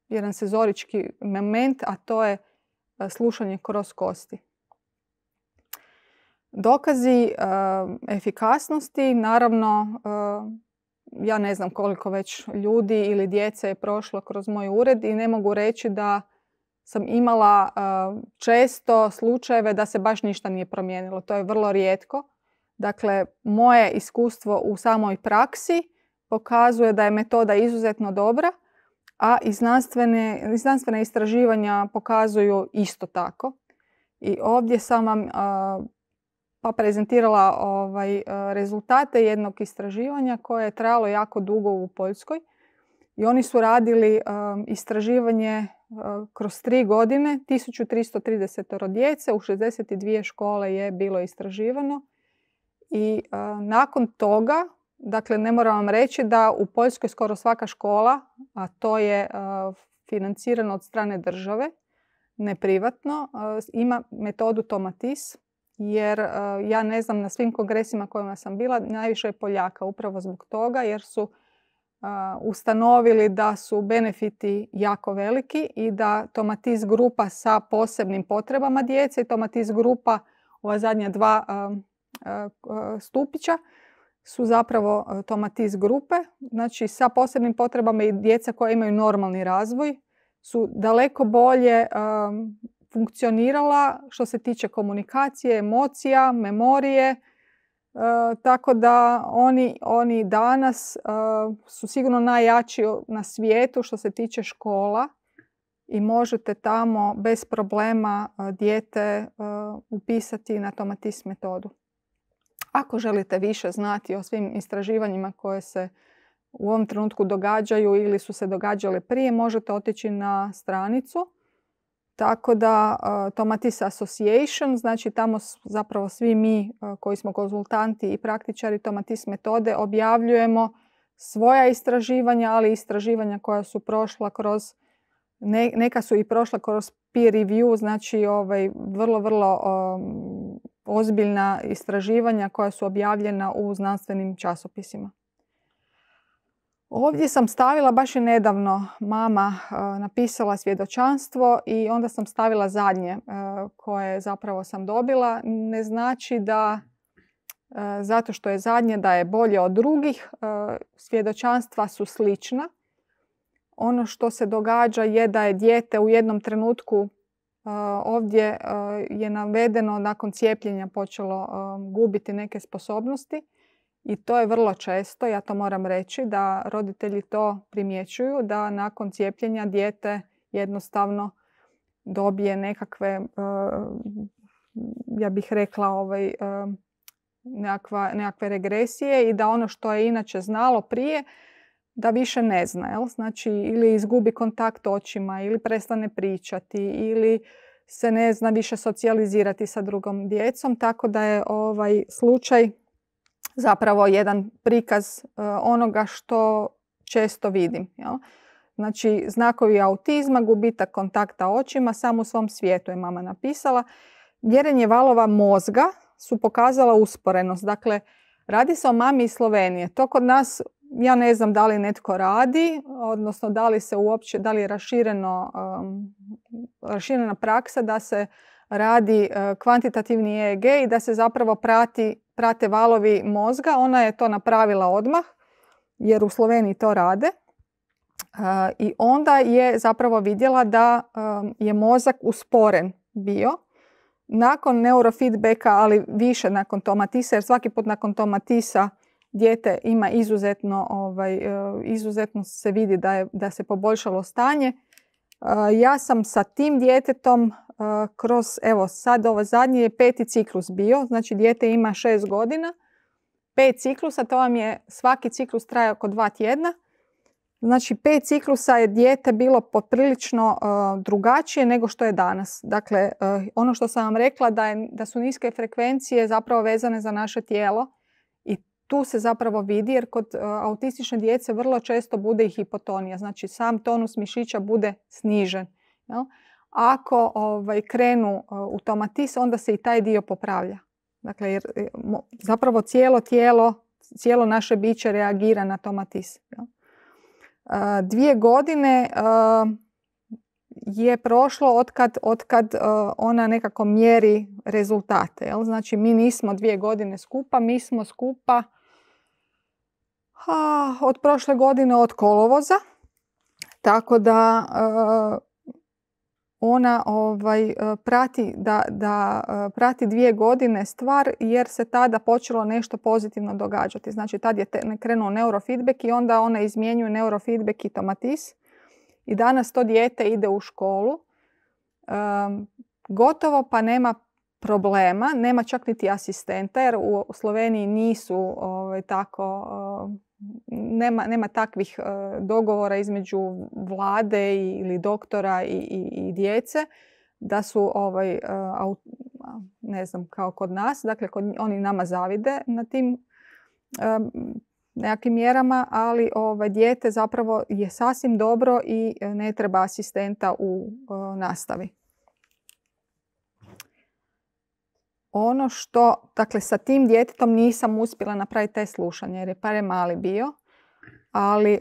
jedan senzorički moment, a to je slušanje kroz kosti. Dokazi efikasnosti, naravno, ja ne znam koliko već ljudi ili djece je prošlo kroz moj ured i ne mogu reći da sam imala često slučajeve da se baš ništa nije promijenilo. To je vrlo rijetko. Dakle, moje iskustvo u samoj praksi pokazuje da je metoda izuzetno dobra, a i znanstvena istraživanja pokazuju isto tako. I ovdje sam vam prezentirala rezultate jednog istraživanja koje je trajalo jako dugo u Poljskoj. I oni su radili istraživanje kroz 3 godine, 1330 djece, u 62 škole je bilo istraživano. I nakon toga, dakle ne moram vam reći da u Poljskoj skoro svaka škola, a to je financirano od strane države, ne privatno, ima metodu tomatis jer ja ne znam, na svim kongresima kojima sam bila, najviše je Poljaka upravo zbog toga, jer su ustanovili da su benefiti jako veliki i da Tomatis grupa sa posebnim potrebama djece i Tomatis grupa, ova zadnja dva stupića, su zapravo Tomatis grupe. Znači sa posebnim potrebama i djeca koja imaju normalni razvoj su daleko bolje funkcionirala što se tiče komunikacije, emocija, memorije. Tako da oni danas su sigurno najjači na svijetu što se tiče škola i možete tamo bez problema dijete upisati na Tomatis metodu. Ako želite više znati o svim istraživanjima koje se u ovom trenutku događaju ili su se događale prije, možete otići na stranicu. Tako da Tomatis Association, znači tamo zapravo svi mi koji smo konzultanti i praktičari Tomatis metode objavljujemo svoja istraživanja, ali istraživanja koja su prošla kroz, neka su i prošla kroz peer review, znači vrlo ozbiljna istraživanja koja su objavljena u znanstvenim časopisima. Ovdje sam stavila, baš je nedavno mama napisala svjedočanstvo i onda sam stavila zadnje koje zapravo sam dobila. Ne znači da zato što je zadnje da je bolje od drugih. Svjedočanstva su slična. Ono što se događa je da je dijete u jednom trenutku, ovdje je navedeno, nakon cijepljenja počelo gubiti neke sposobnosti. I to je vrlo često, ja to moram reći, da roditelji to primjećuju, da nakon cijepljenja dijete jednostavno dobije nekakve, ja bih rekla, nekakve regresije i da ono što je inače znalo prije, da više ne zna. Jel? Znači, ili izgubi kontakt očima, ili prestane pričati, ili se ne zna više socijalizirati sa drugom djecom. Tako da je ovaj slučaj zapravo jedan prikaz onoga što često vidim. Jel? Znači, znakovi autizma, gubitak kontakta očima, samo u svom svijetu je mama napisala. Mjerenje valova mozga su pokazala usporenost. Dakle, radi se o mami iz Slovenije. To kod nas, ja ne znam da li netko radi, odnosno da li se uopće, da li je raširena praksa da se radi kvantitativni EEG i da se zapravo prate valovi mozga. Ona je to napravila odmah, jer u Sloveniji to rade. I onda je zapravo vidjela da je mozak usporen bio nakon neurofeedbacka, ali više nakon Tomatisa, jer svaki put nakon Tomatisa dijete ima izuzetno se vidi da se poboljšalo stanje. Ja sam sa tim djetetom kroz, evo sad ovo zadnji je 5. ciklus bio, znači dijete ima 6 godina, 5 ciklusa, to vam je, svaki ciklus traje oko 2 tjedna. Znači 5 ciklusa je dijete bilo poprilično drugačije nego što je danas. Dakle, ono što sam vam rekla da su niske frekvencije zapravo vezane za naše tijelo i tu se zapravo vidi, jer kod autistične djece vrlo često bude i hipotonija. Znači sam tonus mišića bude snižen. Jel? Ako krenu u Tomatis, onda se i taj dio popravlja. Dakle, jer zapravo cijelo naše biće reagira na Tomatis. Jel? 2 godine je prošlo otkad ona nekako mjeri rezultate. Jel? Znači, mi nismo 2 godine skupa, mi smo skupa od prošle godine od kolovoza. Tako da ona prati 2 godine stvar, jer se tada počelo nešto pozitivno događati. Znači, tad je krenuo neurofeedback i onda ona izmjenjuje neurofeedback i Tomatis. I danas to dijete ide u školu. Gotovo pa nema problema, nema čak niti asistenta, jer u Sloveniji nisu tako, nema takvih dogovora između vlade ili doktora i djece, da su ne znam, kao kod nas, dakle oni nama zavide na tim nekakvim mjerama, ali dijete zapravo je sasvim dobro i ne treba asistenta u nastavi. ono što, dakle, sa tim djetetom nisam uspjela napraviti taj slušanje jer je premali bio, ali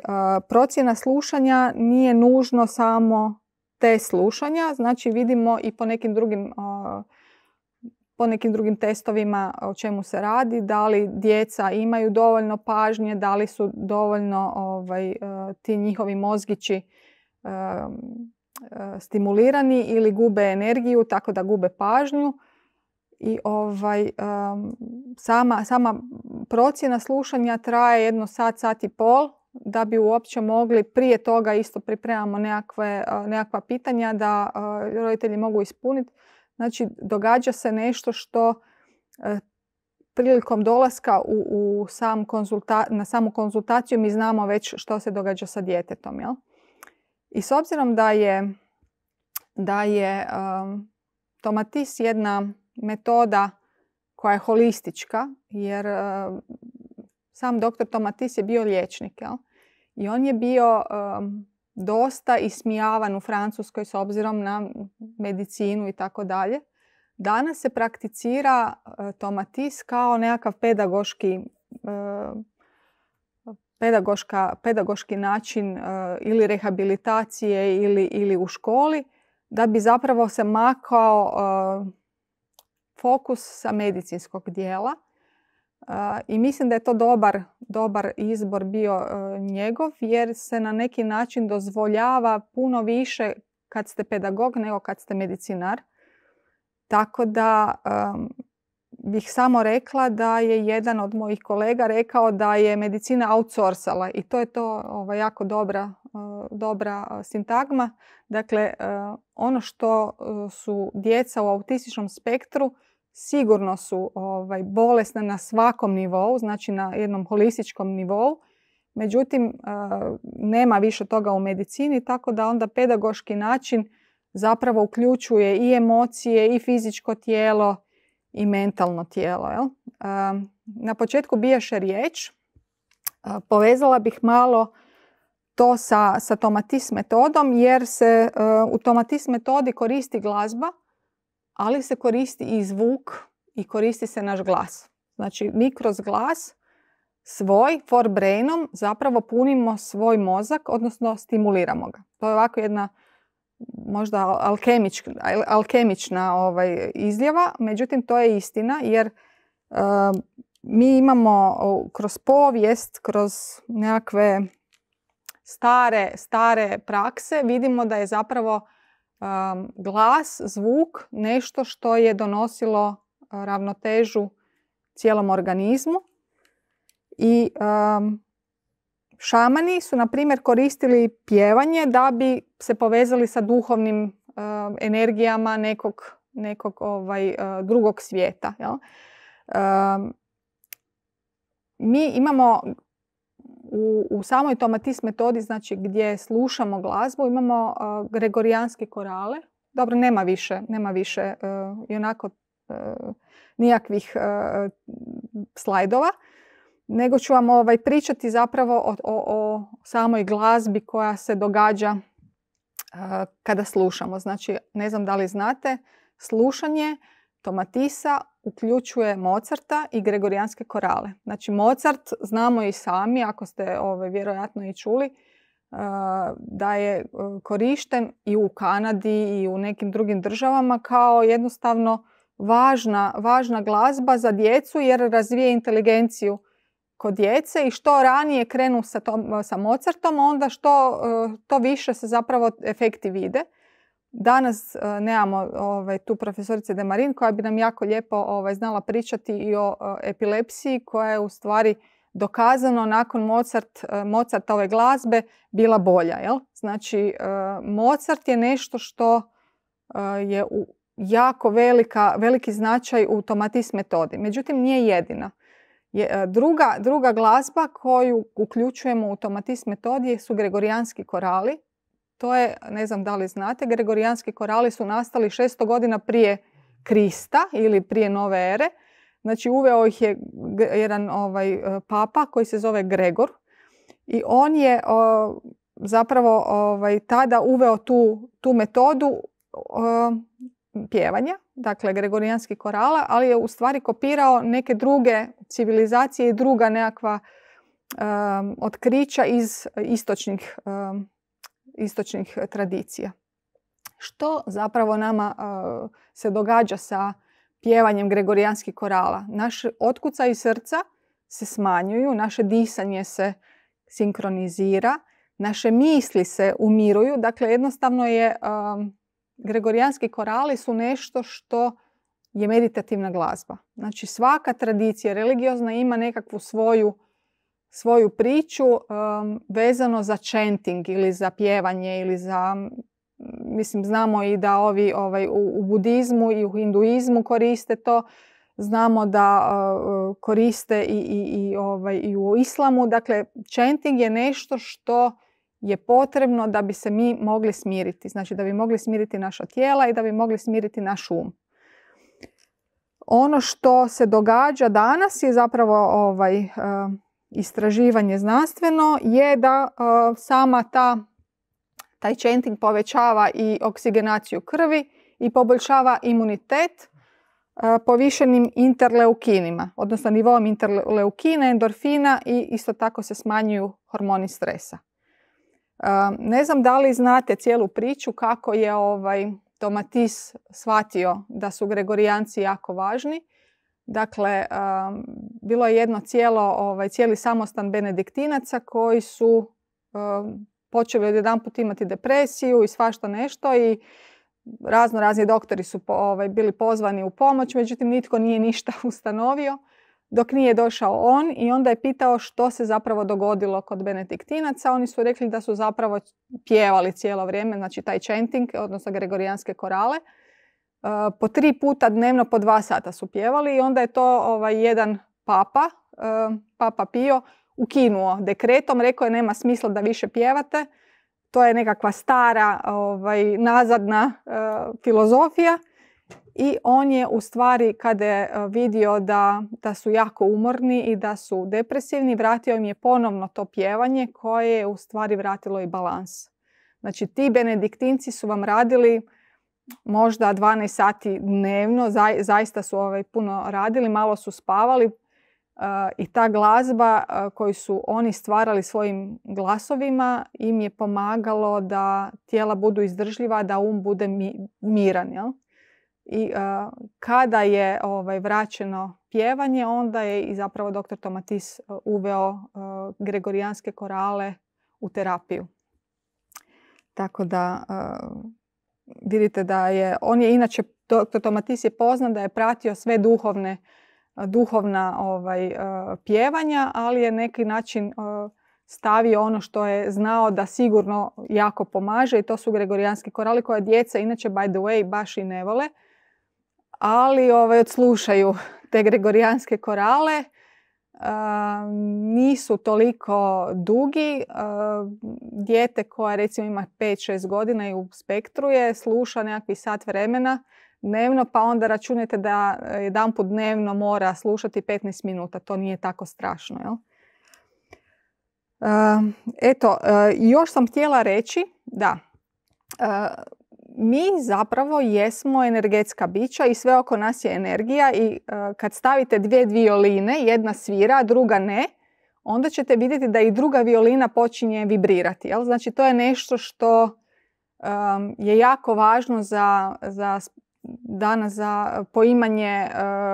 procjena slušanja nije nužno samo te slušanja, znači vidimo i po nekim drugim testovima o čemu se radi, da li djeca imaju dovoljno pažnje, da li su dovoljno ti njihovi mozgići stimulirani ili gube energiju tako da gube pažnju. I sama procjena slušanja traje jedno sat i pol, da bi uopće mogli prije toga isto pripremamo nekakva pitanja da roditelji mogu ispuniti. Znači, događa se nešto što prilikom dolaska na samu konzultaciju mi znamo već što se događa sa djetetom. Jel? I s obzirom da je Tomatis jedna metoda koja je holistička, jer sam doktor Tomatis je bio liječnik. Jel? I on je bio dosta ismijavan u Francuskoj s obzirom na medicinu i tako dalje. Danas se prakticira Tomatis kao nekakav pedagoški način ili rehabilitacije ili u školi, da bi zapravo se makao fokus sa medicinskog dijela. I mislim da je to dobar izbor bio njegov, jer se na neki način dozvoljava puno više kad ste pedagog nego kad ste medicinar. Tako da bih samo rekla da je jedan od mojih kolega rekao da je medicina outsourcala i to je jako dobra sintagma. Dakle, ono što su djeca u autističnom spektru sigurno su bolesna na svakom nivou, znači na jednom holističkom nivou. Međutim, nema više toga u medicini, tako da onda pedagoški način zapravo uključuje i emocije, i fizičko tijelo, i mentalno tijelo. Jel? Na početku bijaše riječ. Povezala bih malo to sa Tomatis metodom, jer se u Tomatis metodi koristi glazba, ali se koristi i zvuk i koristi se naš glas. Znači, mi kroz glas svoj forebrainom zapravo punimo svoj mozak, odnosno stimuliramo ga. To je ovako jedna možda alkemična izjava, međutim to je istina, jer mi imamo kroz povijest, kroz nekakve stare prakse, vidimo da je zapravo glas, zvuk, nešto što je donosilo ravnotežu cijelom organizmu. I šamani su, na primjer, koristili pjevanje da bi se povezali sa duhovnim energijama nekog drugog svijeta. Jel? Mi imamo u samoj Tomatis metodi, znači gdje slušamo glazbu, imamo gregorijanske korale. Dobro, nema više i onako nijakvih slajdova, nego ću vam pričati zapravo o samoj glazbi koja se događa kada slušamo. Znači, ne znam da li znate, slušanje Tomatisa uključuje Mozarta i gregorijanske korale. Znači, Mozart, znamo i sami, ako ste vjerojatno i čuli, da je korišten i u Kanadi i u nekim drugim državama kao jednostavno važna glazba za djecu, jer razvije inteligenciju kod djece i što ranije krenu sa Mozartom, onda to više se zapravo efekti vide. Danas nemamo tu profesorice Demarin koja bi nam jako lijepo znala pričati i o epilepsiji, koja je u stvari dokazano nakon Mozartove glazbe bila bolja. Jel? Znači, Mozart je nešto što je jako veliki značaj u Tomatis metodi. Međutim, nije jedina. Druga glazba koju uključujemo u Tomatis metodi su gregorijanski korali. To je, ne znam da li znate, gregorijanski korali su nastali 600 godina prije Krista ili prije nove ere. Znači, uveo ih je jedan papa koji se zove Gregor i on je tada uveo tu metodu pjevanja, dakle gregorijanskih korala, ali je u stvari kopirao neke druge civilizacije i druga nekakva otkrića iz istočnih tradicija. Što zapravo nama se događa sa pjevanjem gregorijanskih korala? Naš otkucaj srca se smanjuju, naše disanje se sinkronizira, naše misli se umiruju. Dakle, jednostavno je gregorijanski korali su nešto što je meditativna glazba. Znači, svaka tradicija religiozna ima nekakvu svoju priču vezano za chanting ili za pjevanje ili za, mislim, znamo i da u budizmu i u hinduizmu koriste to, znamo da koriste i u islamu. Dakle, chanting je nešto što je potrebno da bi se mi mogli smiriti. Znači, da bi mogli smiriti naša tijela i da bi mogli smiriti naš um. Ono što se događa danas je zapravo istraživanje znanstveno je da sama taj chanting povećava i oksigenaciju krvi i poboljšava imunitet povišenim interleukinima, odnosno nivom interleukina, endorfina i isto tako se smanjuju hormoni stresa. Ne znam da li znate cijelu priču kako je Tomatis shvatio da su gregorijanci jako važni. Dakle, bilo je jedno cijeli samostan benediktinaca koji su počeli odjedanput imati depresiju i svašta nešto i razni doktori su bili pozvani u pomoć, međutim nitko nije ništa ustanovio dok nije došao on i onda je pitao što se zapravo dogodilo kod benediktinaca. Oni su rekli da su zapravo pjevali cijelo vrijeme, znači taj chanting, odnosno gregorijanske korale. Po 3 puta dnevno po 2 sata su pjevali i onda je to jedan Papa Pio, ukinuo dekretom, rekao je nema smisla da više pjevate. To je nekakva stara, nazadna filozofija. I on je u stvari, kada je vidio da su jako umorni i da su depresivni, vratio im je ponovno to pjevanje koje je u stvari vratilo i balans. Znači, ti benediktinci su vam radili možda 12 sati dnevno, zaista su puno radili, malo su spavali i ta glazba koju su oni stvarali svojim glasovima im je pomagalo da tijela budu izdržljiva, da bude miran. Jel? I kada je vraćeno pjevanje, onda je i zapravo dr. Tomatis uveo gregorijanske korale u terapiju. Tako da vidite da on je inače, dr. Tomatis je poznat da je pratio sve duhovna pjevanja, ali je neki način stavio ono što je znao da sigurno jako pomaže i to su gregorijanski korali koje djeca inače by the way baš i ne vole. Ali odslušaju te gregorijanske korale, nisu toliko dugi. Dijete koje recimo ima 5-6 godina i u spektru je, sluša nekakvih sat vremena dnevno, pa onda računajte da jedanput dnevno mora slušati 15 minuta. To nije tako strašno. Jel? Još sam htjela reći da mi zapravo jesmo energetska bića i sve oko nas je energija i kad stavite 2 violine, jedna svira, a druga ne, onda ćete vidjeti da i druga violina počinje vibrirati. Jel? Znači, to je nešto što je jako važno danas za poimanje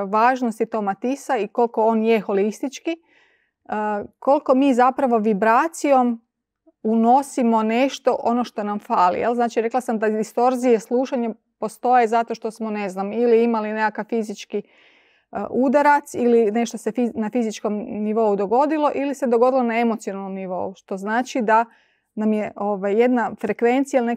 važnosti Tomatisa i koliko on je holistički, koliko mi zapravo vibracijom unosimo nešto, ono što nam fali. Jel? Znači, rekla sam da distorzije slušanja postoje zato što smo, ne znam, ili imali nekakav fizički udarac ili nešto se na fizičkom nivou dogodilo ili se dogodilo na emocionalnom nivou. Što znači da nam je jedna frekvencija ili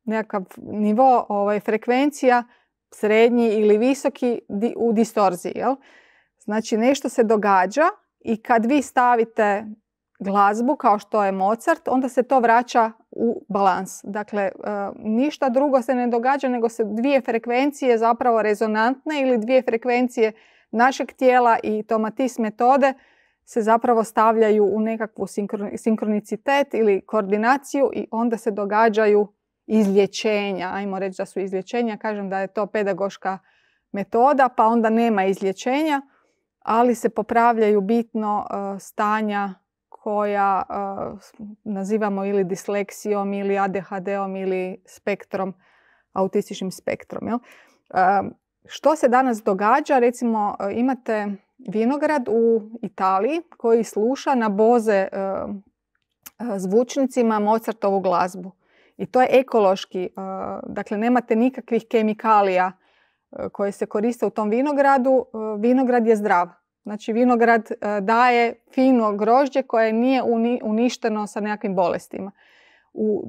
nekakav nivo frekvencija srednji ili visoki u distorziji. Jel? Znači, nešto se događa i kad vi stavite glazbu kao što je Mozart, onda se to vraća u balans. Dakle, ništa drugo se ne događa nego se 2 frekvencije zapravo rezonantne ili 2 frekvencije našeg tijela i Tomatis metode se zapravo stavljaju u nekakvu sinkronicitet ili koordinaciju i onda se događaju izlječenja, ajmo reći da su izlječenja, kažem da je to pedagoška metoda, pa onda nema izlječenja, ali se popravljaju bitno stanja koja nazivamo ili disleksijom ili ADHD-om ili spektrom, autističnim spektrom. Jel? Što se danas događa? Recimo imate vinograd u Italiji koji sluša na Bose zvučnicima Mozartovu glazbu. I to je ekološki, dakle nemate nikakvih kemikalija koje se koriste u tom vinogradu. Vinograd je zdrav. Znači vinograd daje fino grožđe koje nije uništeno sa nekakvim bolestima.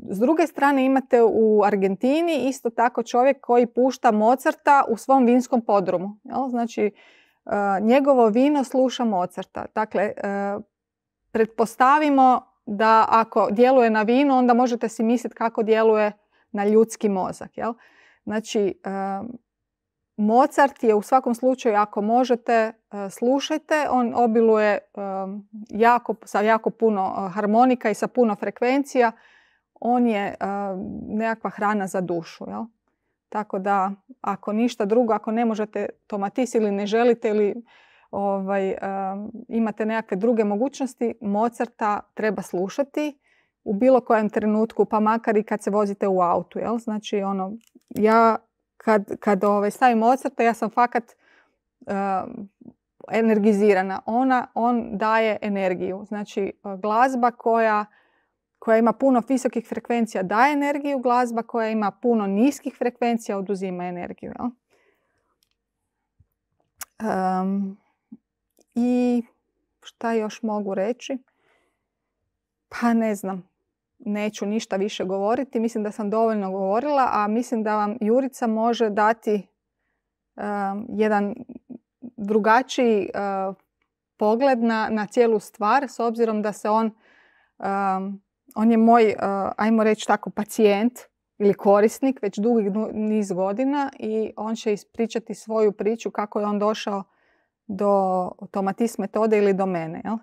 S druge strane imate u Argentini isto tako čovjek koji pušta Mozarta u svom vinskom podrumu. Jel? Znači njegovo vino sluša Mozarta. Dakle, pretpostavimo da ako djeluje na vino, onda možete si misliti kako djeluje na ljudski mozak. Jel? Znači, Mozart je u svakom slučaju, ako možete, slušajte. On obiluje sa jako puno harmonika i sa puno frekvencija. On je nekakva hrana za dušu. Jel? Tako da, ako ništa drugo, ako ne možete Tomatis ili ne želite ili imate nekakve druge mogućnosti, Mozarta treba slušati u bilo kojem trenutku, pa makar i kad se vozite u autu. Jel? Znači, ja kad stavim Mozarta, ja sam fakat energizirana. On daje energiju. Znači, glazba koja ima puno visokih frekvencija daje energiju, glazba koja ima puno niskih frekvencija oduzima energiju. Jel? I šta još mogu reći? Pa ne znam. Neću ništa više govoriti. Mislim da sam dovoljno govorila, a mislim da vam Jurica može dati jedan drugačiji pogled na cijelu stvar, s obzirom da se on je moj, ajmo reći tako, pacijent ili korisnik već dugi niz godina i on će ispričati svoju priču kako je on došao do Tomatis metode ili do mene. Jel?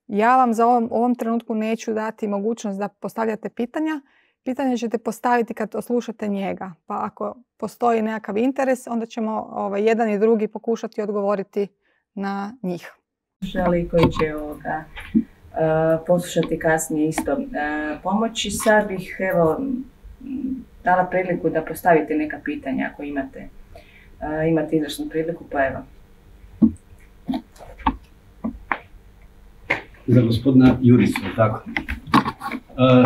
Ja vam za ovom trenutku neću dati mogućnost da postavljate pitanja. Pitanje ćete postaviti kad oslušate njega. Pa ako postoji nekakav interes, onda ćemo jedan i drugi pokušati odgovoriti na njih. Želi koji će poslušati kasnije isto pomoći. Sad bih dala priliku da postavite neka pitanja ako imate. Imate izvršnu priliku, pa evo. Za gospodina Juricu, tako.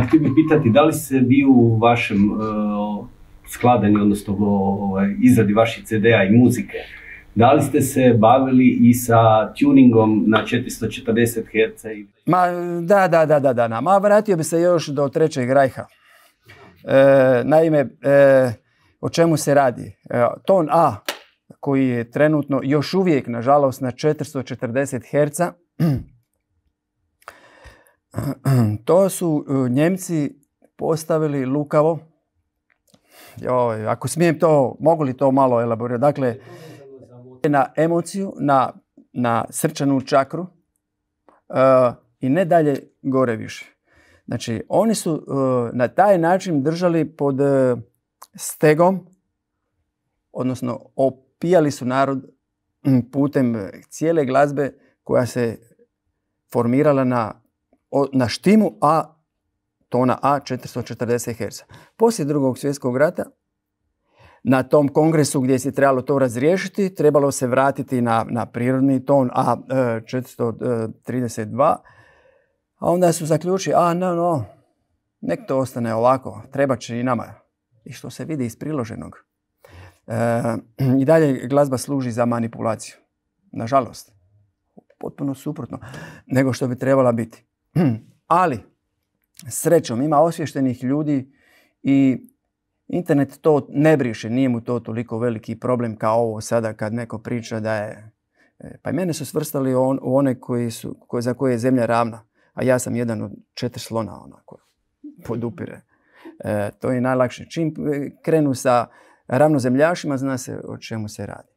Htio bih pitati, da li se vi u vašem skladanju, odnosno izradi vaših CD-a i muzike, da li ste se bavili i sa tuningom na 440 Hz? Da. Ma vratio bi se još do Trećeg rajha. Naime, o čemu se radi? Ton A, koji je trenutno još uvijek, nažalost, na 440 Hz, to su Njemci postavili lukavo. Ako smijem to, mogu li to malo elaborirati? Dakle, na emociju, na srčanu čakru i ne dalje gore više. Znači, oni su na taj način držali pod stegom, odnosno opijali su narod putem cijele glazbe koja se formirala na štimu tona A 440 Hz. Poslije Drugog svjetskog rata, na tom kongresu gdje se trebalo to razriješiti, trebalo se vratiti na prirodni ton A 432, a onda su zaključili, nek to ostane ovako, treba će i nama. I što se vidi iz priloženog. I dalje glazba služi za manipulaciju. Nažalost. Potpuno suprotno nego što bi trebala biti. Ali, srećom, ima osviještenih ljudi i internet to ne briše. Nije mu to toliko veliki problem kao ovo sada kad neko priča da je... Pa i mene su svrstali u one za koje je zemlja ravna. A ja sam jedan od 4 slona onako podupire. To je najlakše. Čim krenu sa ravnozemljašima, zna se o čemu se radi.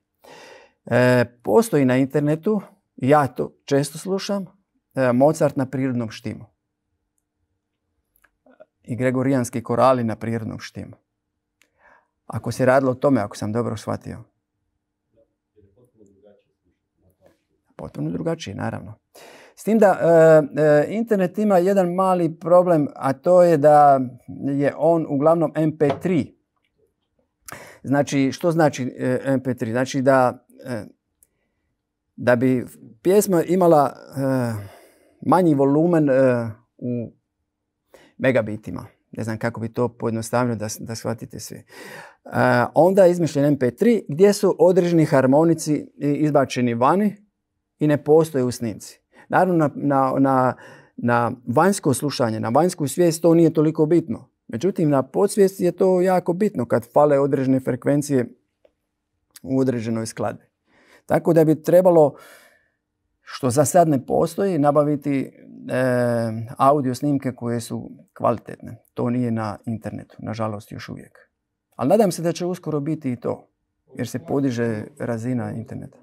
Postoji na internetu, ja to često slušam, Mozart na prirodnom štimu. i gregorijanski korali na prirodnom štimu. Ako se radilo o tome, ako sam dobro shvatio. Potpuno drugačije, naravno. S tim da internet ima jedan mali problem, a to je da je on uglavnom MP3. Znači, što znači MP3? Znači da bi pjesma imala manji volumen u megabitima. Ne znam kako bi to pojednostavnio da shvatite svi. Onda je izmišljen MP3 gdje su određeni harmonici izbačeni vani i ne postoje u snimci. Naravno, na vanjsko slušanje, na vanjsku svijest to nije toliko bitno. Međutim, na podsvijesti je to jako bitno kad fale određene frekvencije u određenoj skladbi. Tako da bi trebalo, što za sad ne postoji, nabaviti audio snimke koje su kvalitetne. To nije na internetu, nažalost još uvijek. Ali nadam se da će uskoro biti i to, jer se podiže razina interneta.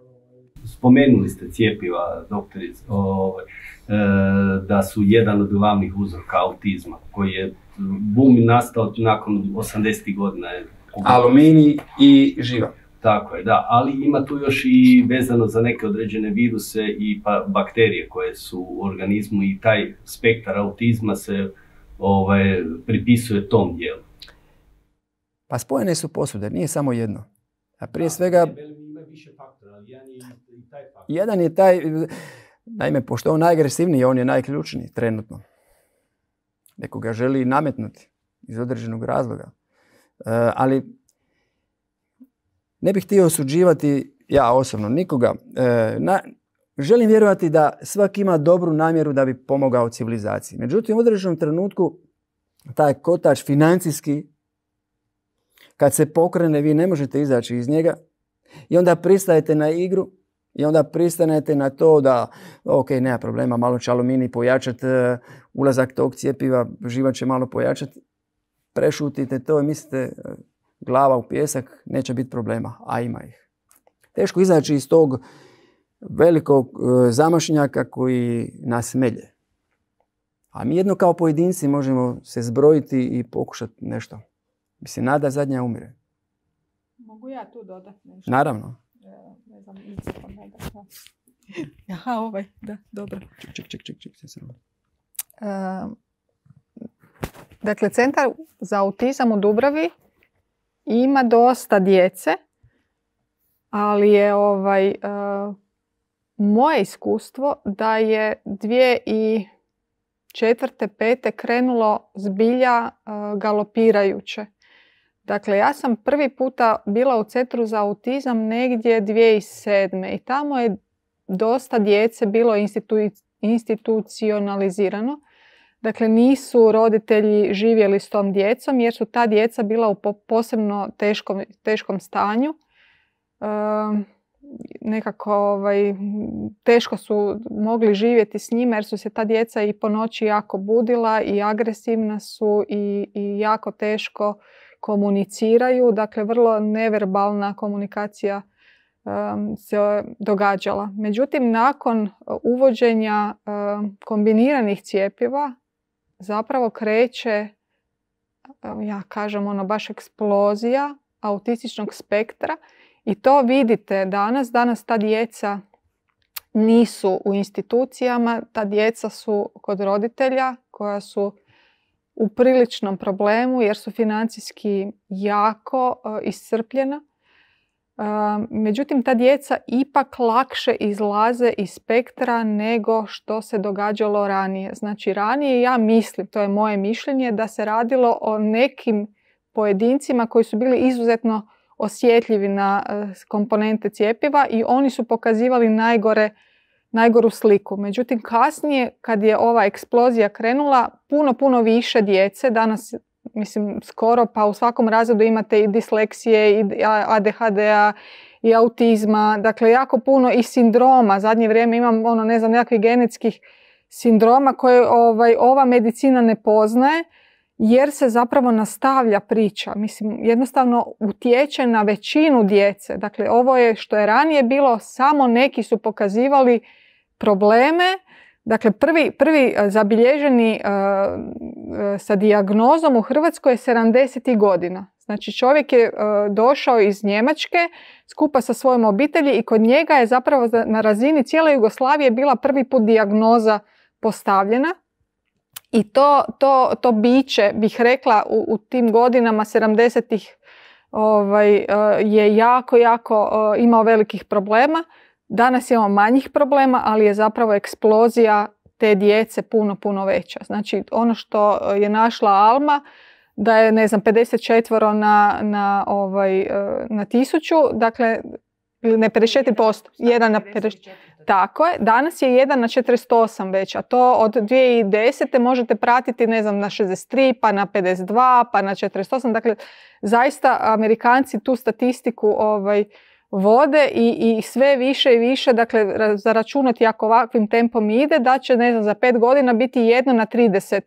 Spomenuli ste cjepiva, doktorice, da su jedan od glavnih uzroka autizma, koji je boom nastao nakon 80. godina. Aluminij i živa. Tako je, da, ali ima tu još i vezano za neke određene viruse i bakterije koje su u organizmu i taj spektar autizma se pripisuje tom dijelu. Pa spojene su posude, nije samo jedno. A prije svega... Ima više faktora, ali taj faktor. Jedan je taj, naime, pošto je on najagresivniji, on je najključniji trenutno. Neko ga želi nametnuti iz određenog razloga. Ali ne bih htio osuđivati, ja osobno, nikoga. Želim vjerovati da svak ima dobru namjeru da bi pomogao civilizaciji. Međutim, u određenom trenutku taj kotač financijski, kad se pokrene, vi ne možete izaći iz njega i onda pristajete na igru i onda pristanete na to da, ok, nema problema, malo će aluminij pojačati, ulazak tog cjepiva, živa će malo pojačati, prešutite to i mislite glava u pijesak, neće biti problema, a ima ih. Teško izaći iz tog velikog zamašnjaka koji nas melje. A mi jedno kao pojedinci možemo se zbrojiti i pokušati nešto. Mislim, nada zadnja umire. Mogu ja tu dodati nešto? Naravno. Ne znam, aha, da, dobro. Dakle, Centar za autizam u Dubravi ima dosta djece, ali je moje iskustvo da je 2004. 2005. krenulo zbilja galopirajuće. Dakle, ja sam prvi puta bila u Centru za autizam negdje 2007. i tamo je dosta djece bilo institucionalizirano. Dakle, nisu roditelji živjeli s tom djecom jer su ta djeca bila u posebno teškom stanju. Nekako teško su mogli živjeti s njima jer su se ta djeca i po noći jako budila i agresivna su i jako teško komuniciraju. Dakle, vrlo neverbalna komunikacija se događala. Međutim, nakon uvođenja kombiniranih cjepiva zapravo kreće, ja kažem, baš eksplozija autističnog spektra i to vidite danas. Danas ta djeca nisu u institucijama, ta djeca su kod roditelja koja su u priličnom problemu jer su financijski jako iscrpljena. Međutim, ta djeca ipak lakše izlaze iz spektra nego što se događalo ranije. Znači, ranije ja mislim, to je moje mišljenje, da se radilo o nekim pojedincima koji su bili izuzetno osjetljivi na komponente cjepiva i oni su pokazivali najgoru sliku. Međutim, kasnije, kad je ova eksplozija krenula, puno više djece, danas mislim skoro pa u svakom razredu imate i disleksije, i ADHD-a, i autizma, dakle jako puno i sindroma. Zadnje vrijeme imam nekakvih genetskih sindroma koje ova medicina ne poznaje jer se zapravo nastavlja priča. Mislim, jednostavno utječe na većinu djece. Dakle, ovo je što je ranije bilo, samo neki su pokazivali probleme, Dakle, prvi zabilježeni sa dijagnozom u Hrvatskoj je 70. godina. Znači, čovjek je došao iz Njemačke skupa sa svojom obitelji i kod njega je zapravo na razini cijele Jugoslavije bila prvi put dijagnoza postavljena. I to biće, bih rekla, u tim godinama 70-ih je jako imao velikih problema. Danas imamo manjih problema, ali je zapravo eksplozija te djece puno veća. Znači, ono što je našla Alma, da je, 54 na 1000, dakle, ne 54%, 1 na 54. Tako je, danas je 1 na 48 već, a to od 2010. možete pratiti, na 63, pa na 52, pa na 48. Dakle, zaista Amerikanci tu statistiku vode i sve više i više, dakle, zaračunati ako ovakvim tempom ide, da će, za 5 godina biti 1 na 30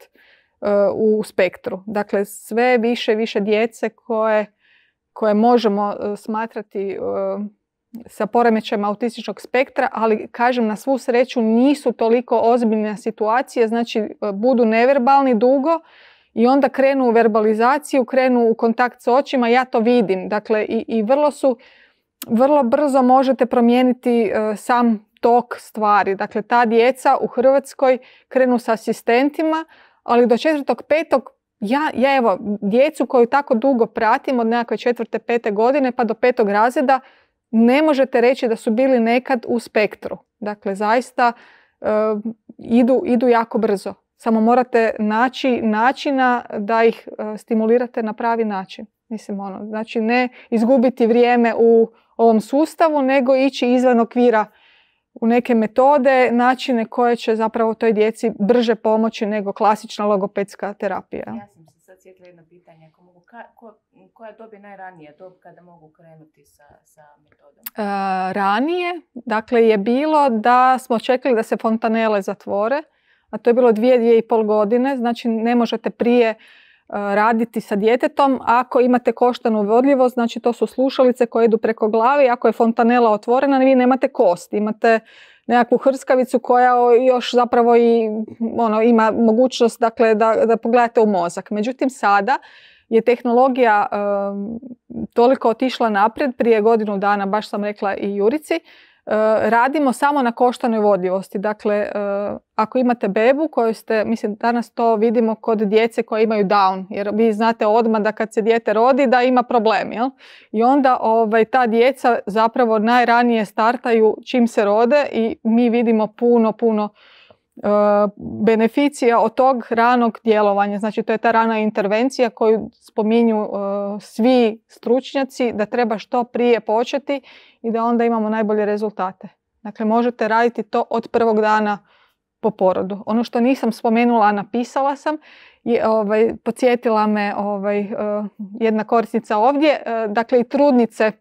u spektru. Dakle, sve više djece koje možemo smatrati sa poremećajima autističnog spektra, ali kažem, na svu sreću nisu toliko ozbiljne situacije, znači budu neverbalni dugo i onda krenu u verbalizaciju, krenu u kontakt s očima, ja to vidim. Dakle, i vrlo brzo možete promijeniti sam tok stvari. Dakle, ta djeca u Hrvatskoj krenu sa asistentima, ali do 4., 5. ja evo, djecu koju tako dugo pratim od nekakve 4., 5. godine pa do 5. razreda, ne možete reći da su bili nekad u spektru. Dakle, zaista idu jako brzo. Samo morate naći načina da ih stimulirate na pravi način. Mislim, znači ne izgubiti vrijeme u ovom sustavu, nego ići izvan okvira u neke metode, načine koje će zapravo toj djeci brže pomoći nego klasična logopedska terapija. Ja sam se sad sjetila jedno pitanje. Koja dob je najranija dob kada mogu krenuti sa metodom? Ranije, dakle, je bilo da smo čekali da se fontanele zatvore, a to je bilo 2,5 godine, znači ne možete prije raditi sa djetetom. Ako imate koštanu vodljivost, znači to su slušalice koje idu preko glave, ako je fontanela otvorena, vi nemate kost, imate nekakvu hrskavicu koja još zapravo ima mogućnost, dakle, da pogledate u mozak. Međutim, sada je tehnologija toliko otišla naprijed, prije godinu dana, baš sam rekla i Jurici, radimo samo na koštanoj vodljivosti. Dakle, ako imate bebu koju ste, mislim, danas to vidimo kod djece koje imaju Down, jer vi znate odmah da kad se dijete rodi da ima problem, jel? I onda ta djeca zapravo najranije startaju čim se rode i mi vidimo puno beneficija od tog ranog djelovanja. Znači, to je ta rana intervencija koju spominju svi stručnjaci, da treba što prije početi i da onda imamo najbolje rezultate. Dakle, možete raditi to od prvog dana po porodu. Ono što nisam spomenula, a napisala sam, podsjetila me jedna korisnica ovdje, dakle, i trudnice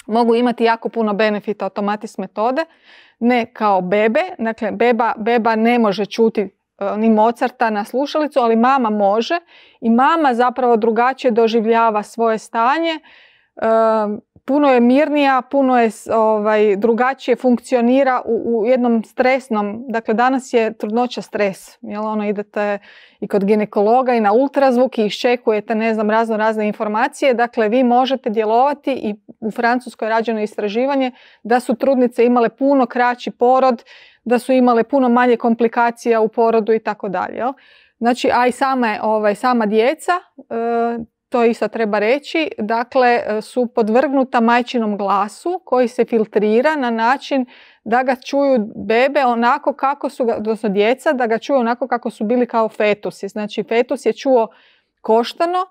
mogu imati jako puno benefita od Tomatis metode, ne kao bebe. Dakle, beba ne može čuti ni Mozarta na slušalicu, ali mama može i mama zapravo drugačije doživljava svoje stanje, puno je mirnija, puno je drugačije funkcionira u jednom stresnom, dakle, danas je trudnoća stres, jel, idete i kod ginekologa i na ultrazvuk i iščekujete, razne informacije. Dakle, vi možete djelovati, i u Francuskoj je rađeno istraživanje da su trudnice imale puno kraći porod, da su imale puno manje komplikacija u porodu i tako dalje. Znači, a i sama djeca, to isto treba reći, dakle, su podvrgnuta majčinom glasu koji se filtrira na način da ga čuju bebe onako kako su, odnosno djeca, da ga čuju onako kako su bili kao fetusi. Znači, fetus je čuo koštano,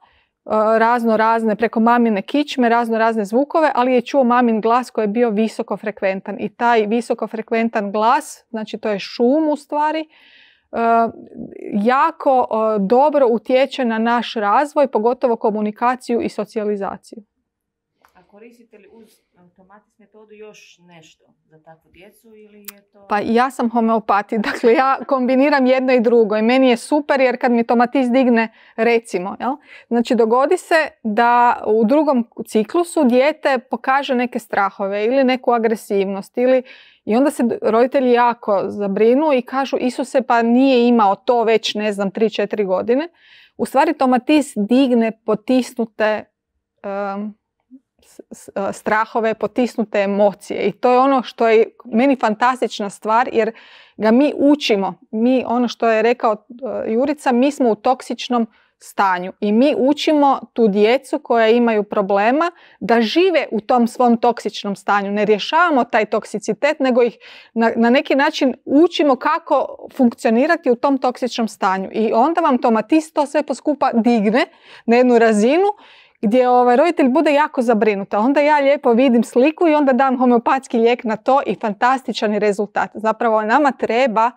razne preko mamine kičme, razne zvukove, ali je čuo mamin glas koji je bio visokofrekventan. I taj visokofrekventan glas, znači to je šum u stvari, jako dobro utječe na naš razvoj, pogotovo komunikaciju i socijalizaciju. A koristite li uz tomatis metodu još nešto za takvu djecu ili je to... Pa ja sam homeopati, dakle ja kombiniram jedno i drugo i meni je super jer kad mi tomatis digne, recimo, jel? Znači dogodi se da u drugom ciklusu dijete pokaže neke strahove ili neku agresivnost i onda se roditelji jako zabrinu i kažu Isuse pa nije imao to već 3-4 godine. U stvari tomatis digne potisnute strahove, potisnute emocije i to je ono što je meni fantastična stvar jer ga mi učimo. Mi, ono što je rekao Jurica, mi smo u toksičnom stanju i mi učimo tu djecu koja imaju problema da žive u tom svom toksičnom stanju. Ne rješavamo taj toksicitet, nego ih na neki način učimo kako funkcionirati u tom toksičnom stanju i onda vam tomatis to sve poskupa digne na jednu razinu gdje roditelj bude jako zabrinut. Onda ja lijepo vidim sliku i onda dam homeopatski lijek na to i fantastičan je rezultat. Zapravo nama treba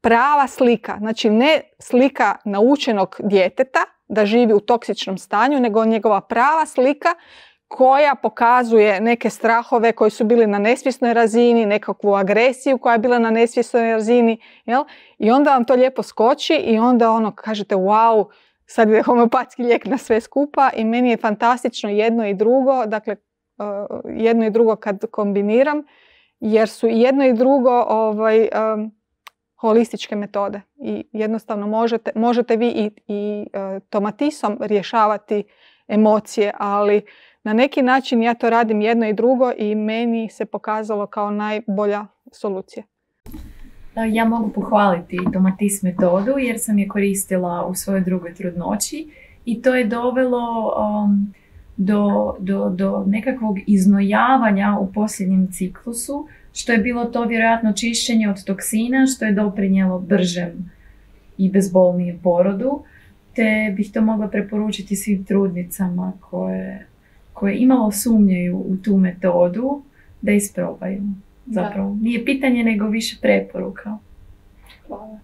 prava slika. Znači ne slika naučenog djeteta da živi u toksičnom stanju, nego njegova prava slika koja pokazuje neke strahove koji su bili na nesvjesnoj razini, nekakvu agresiju koja je bila na nesvjesnoj razini. Jel? I onda vam to lijepo skoči i onda kažete wow, sad je homeopatski lijek na sve skupa i meni je fantastično jedno i drugo, dakle jedno i drugo kad kombiniram, jer su jedno i drugo holističke metode i jednostavno možete vi i tomatisom rješavati emocije, ali na neki način ja to radim jedno i drugo i meni se pokazalo kao najbolja solucija. Ja mogu pohvaliti tomatis metodu jer sam je koristila u svojoj drugoj trudnoći i to je dovelo do nekakvog iznojavanja u posljednjem ciklusu, što je bilo to vjerojatno čišćenje od toksina, što je doprinijelo bržem i bezbolnijem porodu, te bih to mogla preporučiti svim trudnicama koje imalo sumnjaju u tu metodu da isprobaju. Zapravo, nije pitanje nego više preporuka. Hvala.